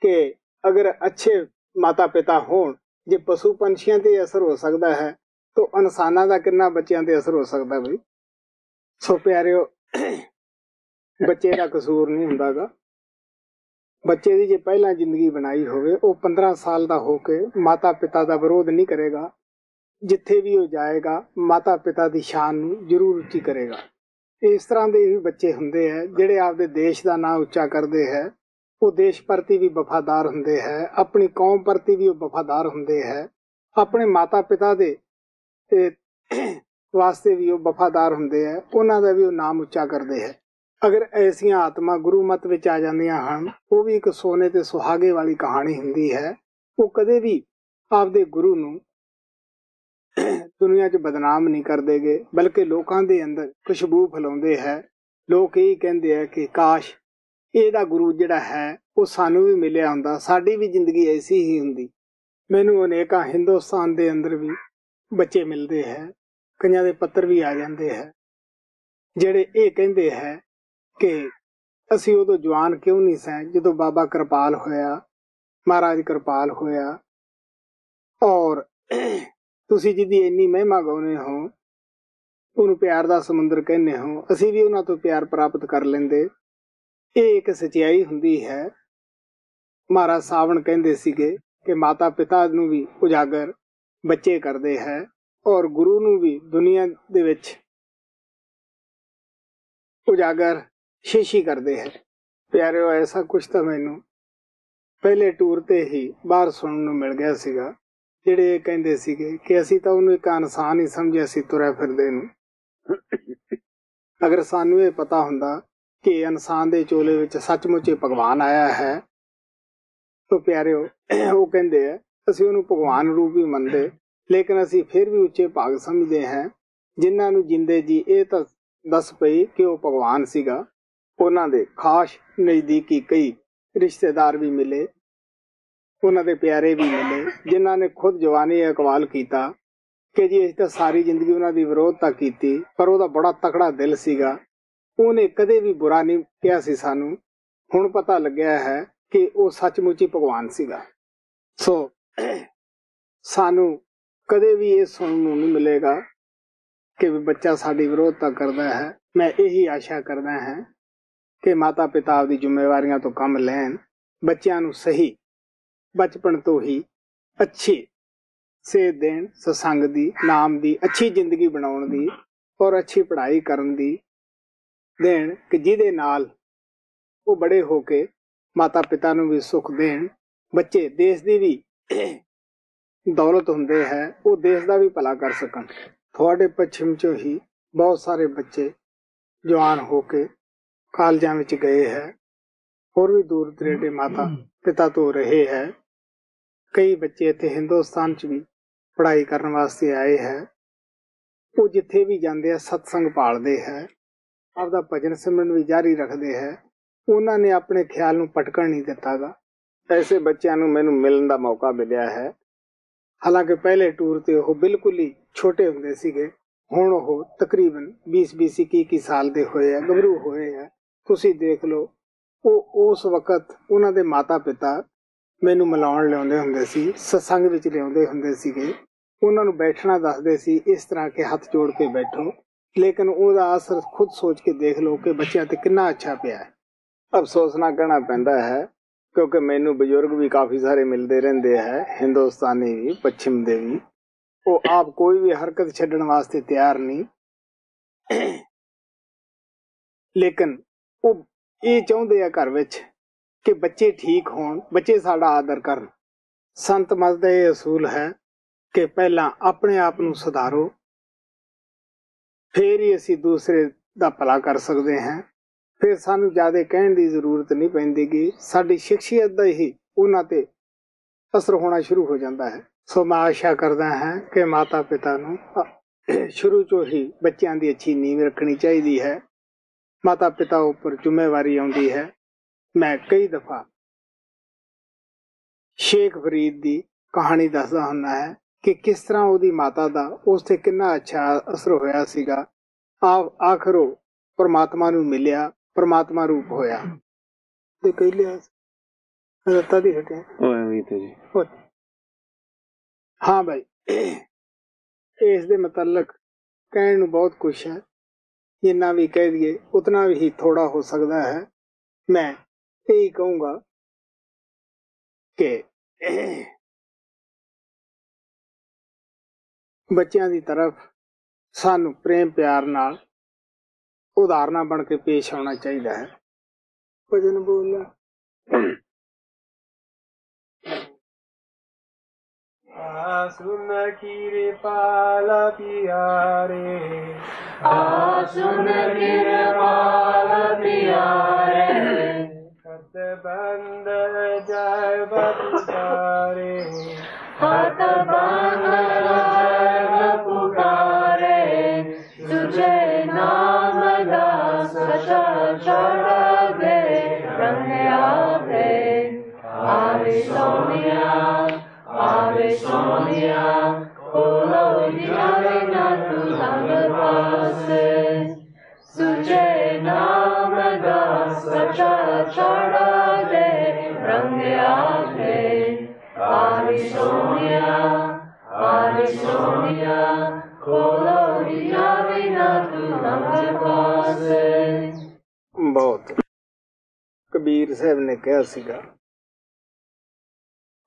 ਕਿ ਅਗਰ ਅੱਛੇ ਮਾਤਾ ਪਿਤਾ ਹੋਣ, ਜੇ ਪਸ਼ੂ ਪੰਛੀਆਂ ਤੇ ਅਸਰ ਹੋ ਸਕਦਾ ਹੈ ਤਾਂ ਇਨਸਾਨਾਂ ਦਾ ਕਿੰਨਾ ਬੱਚਿਆਂ ਤੇ ਅਸਰ ਹੋ ਸਕਦਾ ਬਈ। ਸੋ ਪਿਆਰਿਓ, ਬੱਚੇ ਦਾ ਕਸੂਰ ਨਹੀਂ ਹੁੰਦਾਗਾ। ਬੱਚੇ ਦੀ ਜੇ ਪਹਿਲਾਂ ਜ਼ਿੰਦਗੀ ਬਣਾਈ ਹੋਵੇ, ਉਹ 15 ਸਾਲ ਦਾ ਹੋ ਕੇ ਮਾਤਾ ਪਿਤਾ ਦਾ ਵਿਰੋਧ ਨਹੀਂ ਕਰੇਗਾ। ਜਿੱਥੇ ਵੀ ਉਹ ਜਾਏਗਾ ਮਾਤਾ ਪਿਤਾ ਦੀ ਸ਼ਾਨ ਨੂੰ ਜ਼ਰੂਰ ਉੱਚੀ ਕਰੇਗਾ। ਇਸ ਤਰ੍ਹਾਂ ਦੇ ਵੀ ਬੱਚੇ ਹੁੰਦੇ ਹੈ ਜਿਹੜੇ ਆਪਦੇ ਦੇਸ਼ ਦਾ ਨਾਂ ਉੱਚਾ ਕਰਦੇ ਹੈ। ਉਹ ਦੇਸ਼ ਪ੍ਰਤੀ ਵੀ ਵਫਾਦਾਰ ਹੁੰਦੇ ਹੈ, ਆਪਣੀ ਕੌਮ ਪ੍ਰਤੀ ਵੀ ਉਹ ਵਫਾਦਾਰ ਹੁੰਦੇ ਹੈ, ਆਪਣੇ ਮਾਤਾ ਪਿਤਾ ਦੇ ਵਾਸਤੇ ਵੀ ਉਹ ਵਫਾਦਾਰ ਹੁੰਦੇ ਹੈ, ਉਹਨਾਂ ਦਾ ਵੀ ਉਹ ਨਾਮ ਉੱਚਾ ਕਰਦੇ ਹੈ। ਅਗਰ ਐਸੀਆਂ ਆਤਮਾ ਗੁਰੂ ਮਤ ਵਿੱਚ ਆ ਜਾਂਦੀਆਂ ਹਨ, ਉਹ ਵੀ ਇੱਕ ਸੋਨੇ ਤੇ ਸੁਹਾਗੇ ਵਾਲੀ ਕਹਾਣੀ ਹੁੰਦੀ ਹੈ। ਉਹ ਕਦੇ ਵੀ ਆਪਦੇ ਗੁਰੂ ਨੂੰ ਦੁਨੀਆ 'ਚ ਬਦਨਾਮ ਨਹੀਂ ਕਰਦੇਗੇ, ਬਲਕਿ ਲੋਕਾਂ ਦੇ ਅੰਦਰ ਖੁਸ਼ਬੂ ਫੈਲਾਉਂਦੇ ਹੈ। ਲੋਕ ਇਹ ਕਹਿੰਦੇ ਹੈ ਕਿ ਕਾਸ਼ ਇਹਦਾ ਗੁਰੂ ਜਿਹੜਾ ਹੈ ਉਹ ਸਾਨੂੰ ਵੀ ਮਿਲਿਆ ਹੁੰਦਾ, ਸਾਡੀ ਵੀ ਜ਼ਿੰਦਗੀ ਐਸੀ ਹੀ ਹੁੰਦੀ। ਮੈਨੂੰ ਅਨੇਕਾਂ ਹਿੰਦੁਸਤਾਨ ਦੇ ਅੰਦਰ ਵੀ ਬੱਚੇ ਮਿਲਦੇ ਹੈ, ਕਈਆਂ ਦੇ ਪੱਤਰ ਵੀ ਆ ਜਾਂਦੇ ਹੈ ਜਿਹੜੇ ਇਹ ਕਹਿੰਦੇ ਹੈ ਕਿ ਅਸੀਂ ਉਦੋਂ ਜਵਾਨ ਕਿਉਂ ਨਹੀਂ ਸਾਂ ਜਦੋਂ ਬਾਬਾ ਕਿਰਪਾਲ ਹੋਇਆ, ਮਹਾਰਾਜ ਕਿਰਪਾਲ ਹੋਇਆ, ਔਰ ਤੁਸੀਂ ਜਿਹਦੀ ਇੰਨੀ ਮਹਿਮਾ ਗਾਉਂਦੇ ਹੋ, ਉਹਨੂੰ ਪਿਆਰ ਦਾ ਸਮੁੰਦਰ ਕਹਿੰਦੇ ਹੋ, ਅਸੀਂ ਵੀ ਉਹਨਾਂ ਤੋਂ ਪਿਆਰ ਪ੍ਰਾਪਤ ਕਰ ਲੈਂਦੇ। ਇਹ ਇੱਕ ਸੱਚਾਈ ਹੁੰਦੀ ਹੈ। ਮਹਾਰਾਜ ਸਾਵਣ ਕਹਿੰਦੇ ਸੀਗੇ ਕਿ ਮਾਤਾ ਪਿਤਾ ਨੂੰ ਵੀ ਉਜਾਗਰ ਬੱਚੇ ਕਰਦੇ ਹੈ, ਔਰ ਗੁਰੂ ਨੂੰ ਵੀ ਦੁਨੀਆ ਦੇ ਵਿੱਚ ਉਜਾਗਰ ਸ਼ੀਸ਼ੀ ਕਰਦੇ ਹੈ। ਪਿਆਰਿਓ, ਐਸਾ ਕੁਛ ਤਾਂ ਮੈਨੂੰ ਪਹਿਲੇ ਟੂਰ ਤੇ ਹੀ ਬਾਹਰ ਸੁਣਨ ਨੂੰ ਮਿਲ ਗਿਆ ਸੀਗਾ, ਜਿਹੜੇ ਇਹ ਕਹਿੰਦੇ ਸੀਗੇ ਕਿ ਅਸੀਂ ਤਾਂ ਉਹਨੂੰ ਇੱਕ ਇਨਸਾਨ ਹੀ ਸਮਝਿਆ ਸੀ ਤੁਰਿਆ ਫਿਰਦੇ ਨੂੰ। ਅਗਰ ਸਾਨੂੰ ਇਹ ਪਤਾ ਹੁੰਦਾ ਕਿ ਇਨਸਾਨ ਦੇ ਚੋਲੇ ਵਿੱਚ ਸੱਚਮੁੱਚ ਭਗਵਾਨ ਆਇਆ ਹੈ ਤਾਂ ਪਿਆਰਿਓ, ਉਹ ਕਹਿੰਦੇ ਆ ਅਸੀਂ ਉਹਨੂੰ ਭਗਵਾਨ ਰੂਪ ਹੀ ਮੰਨਦੇ, ਲੇਕਿਨ ਅਸੀਂ ਫਿਰ ਵੀ ਉੱਚੇ ਭਾਗ ਸਮਝਦੇ ਹਾਂ ਜਿਨ੍ਹਾਂ ਨੂੰ ਜਿੰਦੇ ਜੀ ਇਹ ਤਾਂ ਦੱਸ ਪਈ ਕਿ ਉਹ ਭਗਵਾਨ ਸੀਗਾ। ਉਹਨਾਂ ਦੇ ਖਾਸ ਨਜ਼ਦੀਕੀ ਕਈ ਰਿਸ਼ਤੇਦਾਰ ਵੀ ਮਿਲੇ, ਉਹਨਾਂ ਦੇ ਪਿਆਰੇ ਵੀ ਮਿਲੇ, ਜਿਨ੍ਹਾਂ ਨੇ ਖੁਦ ਜਵਾਨੀ ਇਕਬਾਲ ਕੀਤਾ ਕਿ ਜੀ ਅਸੀਂ ਤਾਂ ਸਾਰੀ ਜ਼ਿੰਦਗੀ ਉਹਨਾਂ ਦੀ ਵਿਰੋਧਤਾ ਕੀਤੀ, ਪਰ ਉਹਦਾ ਬੜਾ ਤਕੜਾ ਦਿਲ ਸੀਗਾ, ਉਹਨੇ ਕਦੇ ਵੀ ਬੁਰਾ ਨਹੀਂ ਕਿਹਾ ਸੀ ਸਾਨੂੰ। ਹੁਣ ਪਤਾ ਲੱਗਿਆ ਹੈ ਕਿ ਉਹ ਸੱਚਮੁੱਚ ਹੀ ਭਗਵਾਨ ਸੀਗਾ। ਸੋ ਸਾਨੂੰ ਕਦੇ ਵੀ ਇਹ ਸੁਣਨ ਨੂੰ ਨਹੀਂ ਮਿਲੇਗਾ ਕਿ ਬੱਚਾ ਸਾਡੀ ਵਿਰੋਧਤਾ ਕਰਦਾ ਹੈ। ਮੈਂ ਇਹੀ ਆਸ਼ਾ ਕਰਦਾ ਹਾਂ ਕਿ ਮਾਤਾ ਪਿਤਾ ਆਪਦੀ ਜ਼ਿੰਮੇਵਾਰੀਆਂ ਤੋਂ ਕੰਮ ਲੈਣ, ਬੱਚਿਆਂ ਨੂੰ ਸਹੀ ਬਚਪਨ ਤੋਂ ਹੀ ਅੱਛੀ ਸੇਧ ਦੇਣ, ਸਤਸੰਗ ਦੀ, ਨਾਮ ਦੀ, ਅੱਛੀ ਜ਼ਿੰਦਗੀ ਬਣਾਉਣ ਦੀ ਔਰ ਅੱਛੀ ਪੜ੍ਹਾਈ ਕਰਨ ਦੀ ਦੇਣ ਕਿ ਜਿਹਦੇ ਨਾਲ ਉਹ ਬੜੇ ਹੋ ਕੇ ਮਾਤਾ ਪਿਤਾ ਨੂੰ ਵੀ ਸੁੱਖ ਦੇਣ। ਬੱਚੇ ਦੇਸ਼ ਦੀ ਵੀ ਦੌਲਤ ਹੁੰਦੇ ਹੈ, ਉਹ ਦੇਸ਼ ਦਾ ਵੀ ਭਲਾ ਕਰ ਸਕਣ। ਤੁਹਾਡੇ ਪੱਛਮ ਚੋਂ ਹੀ ਬਹੁਤ ਸਾਰੇ ਬੱਚੇ ਜਵਾਨ ਹੋ ਕੇ ਕਾਲਜਾਂ ਵਿੱਚ ਗਏ ਹੈ, ਹੋਰ ਵੀ ਦੂਰ ਦਰੇਡੇ ਮਾਤਾ ਪਿਤਾ ਤੋਂ ਰਹੇ ਹੈ। ਕਈ ਬੱਚੇ ਇੱਥੇ ਹਿੰਦੁਸਤਾਨ 'ਚ ਵੀ ਪੜ੍ਹਾਈ ਕਰਨ ਵਾਸਤੇ ਆਏ ਹੈ। ਉਹ ਜਿੱਥੇ ਵੀ ਜਾਂਦੇ ਆ ਸਤਸੰਗ ਭਾਲਦੇ ਹੈ, ਆਪਦਾ ਭਜਨ ਸਿਮਰਨ ਵੀ ਜਾਰੀ ਰੱਖਦੇ ਹੈ। ਉਹਨਾਂ ਨੇ ਆਪਣੇ ਖਿਆਲ ਨੂੰ ਭਟਕਣ ਨਹੀਂ ਦਿੱਤਾ ਗਾ। ਐਸੇ ਬੱਚਿਆਂ ਨੂੰ ਮੈਨੂੰ ਮਿਲਣ ਦਾ ਮੌਕਾ ਮਿਲਿਆ ਹੈ। ਹਾਲਾਂਕਿ ਪਹਿਲੇ ਟੂਰ ਤੇ ਉਹ ਬਿਲਕੁਲ ਹੀ ਛੋਟੇ ਹੁੰਦੇ ਸੀਗੇ, ਹੁਣ ਉਹ ਤਕਰੀਬਨ 20-20, 21 ਸਾਲ ਦੇ ਹੋਏ ਆ, ਗੱਭਰੂ ਹੋਏ ਆ। ਤੁਸੀਂ ਦੇਖ ਲਓ, ਉਹ ਉਸ ਵਕਤ ਉਹਨਾਂ ਦੇ ਮਾਤਾ ਪਿਤਾ ਮੈਨੂੰ ਮਿਲਾਉਣ ਲਿਆਉਂਦੇ ਹੁੰਦੇ ਸੀ, ਸਤਸੰਗ ਵਿੱਚ ਲਿਆਉਂਦੇ ਹੁੰਦੇ ਸੀਗੇ। ਉਹਨਾਂ ਨੂੰ ਬੈਠਣਾ ਦੱਸਦੇ ਸੀ, ਇਸ ਤਰ੍ਹਾਂ ਕੇ ਹੱਥ ਜੋੜ ਕੇ ਬੈਠੋ, ਲੇਕਿਨ ਉਹਦਾ ਅਸਰ ਖੁਦ ਸੋਚ ਕੇ ਦੇਖ ਲਓ ਕਿ ਬੱਚਿਆਂ ਤੇ ਕਿੰਨਾ ਅੱਛਾ ਪਿਆ ਹੈ। ਅਫਸੋਸ ਨਾ ਕਹਿਣਾ ਪੈਂਦਾ ਹੈ ਕਿਉਂਕਿ ਮੈਨੂੰ ਬਜ਼ੁਰਗ ਵੀ ਕਾਫੀ ਸਾਰੇ ਮਿਲਦੇ ਰਹਿੰਦੇ ਹੈ, ਹਿੰਦੁਸਤਾਨੀ ਵੀ, ਪੱਛਮ ਦੇ ਵੀ। ਉਹ ਆਪ ਕੋਈ ਵੀ ਹਰਕਤ ਛੱਡਣ ਵਾਸਤੇ ਤਿਆਰ ਨਹੀਂ, ਲੇਕਿਨ ਉਹ ਇਹ ਚਾਹੁੰਦੇ ਆ ਘਰ ਵਿੱਚ ਕਿ ਬੱਚੇ ਠੀਕ ਹੋਣ, ਬੱਚੇ ਸਾਡਾ ਆਦਰ ਕਰਨ। ਸੰਤ ਮਤ ਦਾ ਇਹ ਅਸੂਲ ਹੈ ਕਿ ਪਹਿਲਾਂ ਆਪਣੇ ਆਪ ਨੂੰ ਸੁਧਾਰੋ, ਫੇਰ ਹੀ ਅਸੀਂ ਦੂਸਰੇ ਦਾ ਭਲਾ ਕਰ ਸਕਦੇ ਹਾਂ। ਫਿਰ ਸਾਨੂੰ ਜ਼ਿਆਦਾ ਕਹਿਣ ਦੀ ਜ਼ਰੂਰਤ ਨਹੀਂ ਪੈਂਦੀ ਗੀ, ਸਾਡੀ ਸ਼ਖਸੀਅਤ ਦਾ ਹੀ ਉਹਨਾਂ ਤੇ ਅਸਰ ਹੋਣਾ ਸ਼ੁਰੂ ਹੋ ਜਾਂਦਾ ਹੈ। ਸੋ ਮੈਂ ਆਸ਼ਾ ਕਰਦਾ ਹਾਂ ਕਿ ਮਾਤਾ ਪਿਤਾ ਨੂੰ ਸ਼ੁਰੂ ਤੋਂ ਹੀ ਬੱਚਿਆਂ ਦੀ ਅੱਛੀ ਨੀਂਹ ਰੱਖਣੀ ਚਾਹੀਦੀ ਹੈ। ਮਾਤਾ ਪਿਤਾ ਉੱਪਰ ਜ਼ਿੰਮੇਵਾਰੀ ਆਉਂਦੀ ਹੈ। ਮੈਂ ਕਈ ਦਫਾ ਸ਼ੇਖ ਫਰੀਦ ਦੀ ਕਹਾਣੀ ਦੱਸਦਾ ਹੁੰਦਾ ਹੈ ਕਿ ਕਿਸ ਤਰ੍ਹਾਂ ਉਹਦੀ ਮਾਤਾ ਦਾ ਉਸ ਤੇ ਕਿੰਨਾ ਅੱਛਾ ਅਸਰ ਹੋਇਆ ਸੀਗਾ। ਆਖਰ ਉਹ ਪਰਮਾਤਮਾ ਨੂੰ ਮਿਲਿਆ, ਪਰਮਾਤਮਾ ਰੂਪ ਹੋਇਆ। ਤੇ ਕਈ ਲਿਆ ਰੱਤਾ ਦੀ ਹਟਿਆ ਹਾਂ ਭਾਈ, ਇਸ ਦੇ ਮੁਤਲਕ ਕਹਿਣ ਨੂੰ ਬਹੁਤ ਕੁਛ ਹੈ, ਜਿੰਨਾ ਵੀ ਕਹਿ ਦਈਏ ਉਤਨਾ ਵੀ ਥੋੜਾ ਹੋ ਸਕਦਾ ਹੈ। ਮੈਂ ਇਹੀ ਕਹੂੰਗਾ ਕਿ ਬੱਚਿਆਂ ਦੀ ਤਰਫ ਸਾਨੂੰ ਪ੍ਰੇਮ ਪਿਆਰ ਨਾਲ ਉਦਾਹਰਨਾਂ ਬਣ ਕੇ ਪੇਸ਼ ਆਉਣਾ ਚਾਹੀਦਾ ਹੈ। ਭਜਨ ਬੋਲਣਾ सुन कृपाल प्यारे, सुन कृपाल प्यारे, खत बंद जय पुकारे, खत बंद जय पुकारे, तुझे नाम दास चढ़ दे रंग आवे, आवे सोनिया, आवे सोनिया, खोलो जावे ना तू संग पासे, तुझे नाम दास चढ़ दे रंग आवे, आवे सोनिया, आवे सोनिया, खोलो जावे ना तू संग पासे। ਬਹੁਤ ਕਬੀਰ ਸਾਹਿਬ ਨੇ ਕਿਹਾ ਸੀਗਾ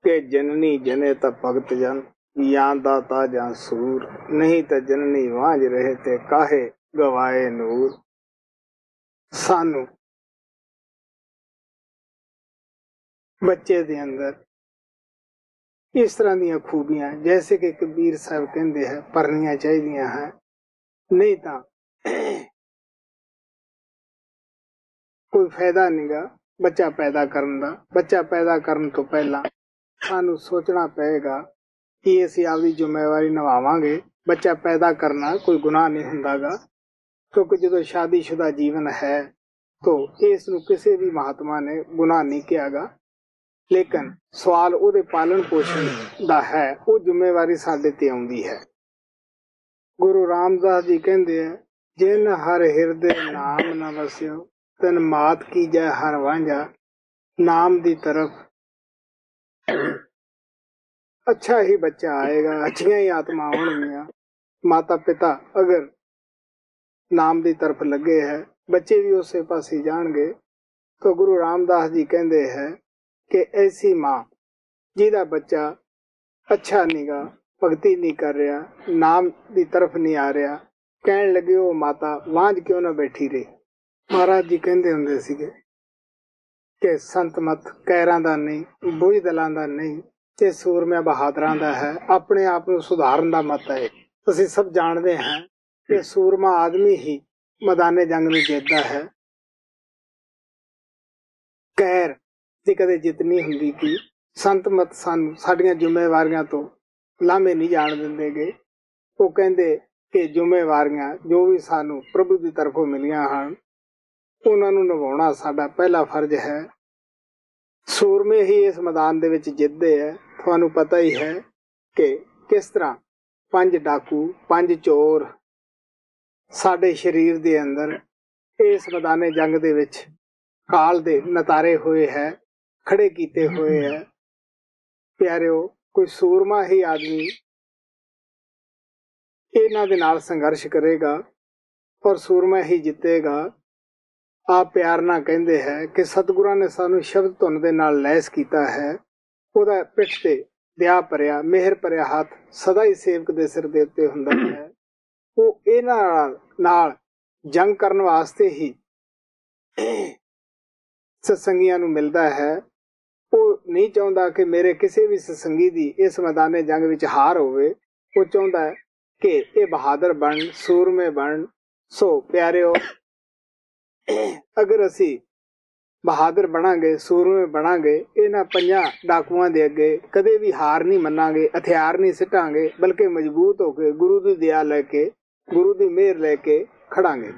ਕਿ ਜਨਨੀ ਜਨੇ ਤਾਂ ਭਗਤ ਜਨ, ਜਾਂ ਦਾਤਾ ਜਾਂ ਸੂਰ, ਨਹੀਂ ਤਾਂ ਜਨਨੀ ਵਾਂਝ ਰਹੇ ਤੇ ਕਾਹੇ ਗਵਾਏ ਨੂਰ। ਸਾਨੂੰ ਬੱਚੇ ਦੇ ਅੰਦਰ ਇਸ ਤਰ੍ਹਾਂ ਦੀਆਂ ਖੂਬੀਆਂ, ਜੈਸੇ ਕਿ ਕਬੀਰ ਸਾਹਿਬ ਕਹਿੰਦੇ ਹੈ, ਭਰਨੀਆਂ ਚਾਹੀਦੀਆਂ ਹੈ। ਨਹੀਂ ਤਾਂ ਕੋਈ ਫਾਇਦਾ ਨਹੀਂਗਾ ਬੱਚਾ ਪੈਦਾ ਕਰਨ ਦਾ। ਬੱਚਾ ਪੈਦਾ ਕਰਨ ਤੋਂ ਪਹਿਲਾਂ ਸਾਨੂੰ ਸੋਚਣਾ ਪਏਗਾ ਕਿ ਅਸੀਂ ਆਪਦੀ ਜ਼ਿੰਮੇਵਾਰੀ ਨਿਭਾਵਾਂਗੇ। ਬੱਚਾ ਪੈਦਾ ਕਰਨਾ ਕੋਈ ਗੁਨਾਹ ਨਹੀਂ ਹੁੰਦਾਗਾ, ਕਿਉਂਕਿ ਜਦੋਂ ਸ਼ਾਦੀशुदा ਜੀਵਨ ਹੈ ਤਾਂ ਇਸ ਨੂੰ ਕਿਸੇ ਵੀ ਮਹਾਤਮਾ ਨੇ ਗੁਨਾਹ ਨਹੀਂ ਕਿਹਾਗਾ। ਲੇਕਿਨ ਸਵਾਲ ਉਹਦੇ ਪਾਲਣ ਪੋਸ਼ਣ ਦਾ ਹੈ, ਉਹ ਜ਼ਿੰਮੇਵਾਰੀ ਸਾਡੇ ਤੇ ਆਉਂਦੀ ਹੈ। ਗੁਰੂ ਰਾਮਦਾਸ ਜੀ ਕਹਿੰਦੇ ਆ, ਜਿਨ ਹਰ ਹਿਰਦੇ ਨਾਮ ਨਾ ਵਸਿਓ ਤਨ ਮਾਤ ਕੀ ਜੈ ਹਰ ਵਾਂਝਾ। ਨਾਮ ਦੀ ਤਰਫ ਅੱਛਾ ਹੀ ਬੱਚਾ ਆਏਗਾ, ਅੱਛੀਆਂ ਹੀ ਆਤਮਾ ਆਉਣਗੀਆਂ। ਮਾਤਾ ਪਿਤਾ ਅਗਰ ਨਾਮ ਦੀ ਤਰਫ ਲੱਗੇ ਹੈ, ਬੱਚੇ ਵੀ ਉਸੇ ਪਾਸੇ ਜਾਣਗੇ। ਤਾਂ ਗੁਰੂ ਰਾਮਦਾਸ ਜੀ ਕਹਿੰਦੇ ਹੈ ਕਿ ਐਸੀ ਮਾਂ ਜਿਹਦਾ ਬੱਚਾ ਅੱਛਾ ਨੀਗਾ, ਭਗਤੀ ਨਹੀਂ ਕਰ ਰਿਹਾ, ਨਾਮ ਦੀ ਤਰਫ ਨਹੀਂ ਆ ਰਿਹਾ, ਕਹਿਣ ਲੱਗੇ ਉਹ ਮਾਤਾ ਵਾਂਝ ਕਿਉਂ ਨਾ ਬੈਠੀ ਰਹੇ। ਮਹਾਰਾਜ ਜੀ ਕਹਿੰਦੇ ਹੁੰਦੇ ਸੀਗੇ ਕਿ ਸੰਤ ਮਤ ਕੈਰਾਂ ਦਾ ਨਹੀਂ, ਬੁਝਦਲਾਂ ਦਾ ਨਹੀਂ, ਤੇ ਸੂਰਮਿਆਂ ਬਹਾਦਰਾਂ ਦਾ ਹੈ। ਆਪਣੇ ਆਪ ਨੂੰ ਸੁਧਾਰਨ ਦਾ ਮਤ ਹੈ। ਅਸੀਂ ਸਭ ਜਾਣਦੇ ਹਾਂ ਕਿ ਸੂਰਮਾ ਆਦਮੀ ਹੀ ਮੈਦਾਨੇ ਜੰਗ ਨੂੰ ਜਿੱਤਦਾ ਹੈ। ਕਹਿਰ ਦੀ ਕਦੇ ਜਿੱਤ ਨਹੀਂ ਹੁੰਦੀ। ਕਿ ਸੰਤ ਮਤ ਸਾਨੂੰ ਸਾਡੀਆਂ ਜ਼ਿੰਮੇਵਾਰੀਆਂ ਤੋਂ ਲਾਂਭੇ ਨਹੀਂ ਜਾਣ ਦਿੰਦੇ ਗੇ। ਉਹ ਕਹਿੰਦੇ ਕਿ ਜ਼ਿੰਮੇਵਾਰੀਆਂ ਜੋ ਵੀ ਸਾਨੂੰ ਪ੍ਰਭੂ ਦੀ ਤਰਫੋਂ ਮਿਲੀਆਂ ਹਨ, ਉਹਨਾਂ ਨੂੰ ਨਿਭਾਉਣਾ ਸਾਡਾ ਪਹਿਲਾ ਫਰਜ਼ ਹੈ। ਸੂਰਮੇ ਹੀ ਇਸ ਮੈਦਾਨ ਦੇ ਵਿੱਚ ਜਿੱਤਦੇ ਹੈ। ਤੁਹਾਨੂੰ ਪਤਾ ਹੀ ਹੈ ਕਿ ਕਿਸ ਤਰ੍ਹਾਂ 5 ਡਾਕੂ 5 ਚੋਰ ਸਾਡੇ ਸਰੀਰ ਦੇ ਅੰਦਰ ਇਸ ਮੈਦਾਨੇ ਜੰਗ ਦੇ ਵਿੱਚ ਕਾਲ ਦੇ ਨਤਾਰੇ ਹੋਏ ਹੈ, ਖੜੇ ਕੀਤੇ ਹੋਏ ਹੈ। ਪਿਆਰਿਓ, ਕੋਈ ਸੂਰਮਾ ਹੀ ਆਦਮੀ ਇਹਨਾਂ ਦੇ ਨਾਲ ਸੰਘਰਸ਼ ਕਰੇਗਾ ਔਰ ਸੂਰਮਾ ਹੀ ਜਿੱਤੇਗਾ। ਆਪ ਪਿਆਰ ਨਾਲ ਕਹਿੰਦੇ ਹੈ ਕਿ ਸਤਿਗੁਰਾਂ ਨੇ ਸਾਨੂੰ ਸ਼ਬਦ ਧੁਨ ਦੇ ਨਾਲ ਲੈਸ ਕੀਤਾ ਹੈ। ਉਹਦਾ ਪਿੱਠ ਤੇ ਦਇਆ ਭਰਿਆ ਮਿਹਰ ਭਰਿਆ ਹੱਥ ਸਦਾ ਹੀ ਸੇਵਕ ਦੇ ਸਿਰ ਦੇ ਉੱਤੇ ਹੁੰਦਾ ਹੈ। ਉਹ ਇਹਨਾਂ ਨਾਲ ਜੰਗ ਕਰਨ ਵਾਸਤੇ ਹੀ ਸਤਸੰਗੀਆਂ ਨੂੰ ਮਿਲਦਾ ਹੈ। ਉਹ ਨਹੀਂ ਚਾਹੁੰਦਾ ਕਿ ਮੇਰੇ ਕਿਸੇ ਵੀ ਸਤਸੰਗੀ ਦੀ ਇਸ ਮੈਦਾਨੇ ਜੰਗ ਵਿੱਚ ਹਾਰ ਹੋਵੇ। ਉਹ ਚਾਹੁੰਦਾ ਹੈ ਕਿ ਇਹ ਬਹਾਦਰ ਬਣ, ਸੂਰਮੇ ਬਣ। ਸੋ ਪਿਆਰਿਓ, ਅਗਰ ਅਸੀਂ ਬਹਾਦਰ ਬਣਾਂਗੇ, ਸੂਰਮੇ ਬਣਾਂਗੇ, ਇਹਨਾਂ 5 ਡਾਕੂਆਂ ਦੇ ਅੱਗੇ ਕਦੇ ਵੀ ਹਾਰ ਨਹੀਂ ਮੰਨਾਂਗੇ, ਹਥਿਆਰ ਨਹੀਂ ਸਿੱਟਾਂਗੇ, ਬਲਕਿ ਮਜ਼ਬੂਤ ਹੋ ਕੇ ਗੁਰੂ ਦੀ ਦਇਆ ਲੈ ਕੇ, ਗੁਰੂ ਦੀ ਮਿਹਰ ਲੈ ਕੇ ਖੜਾਂਗੇ।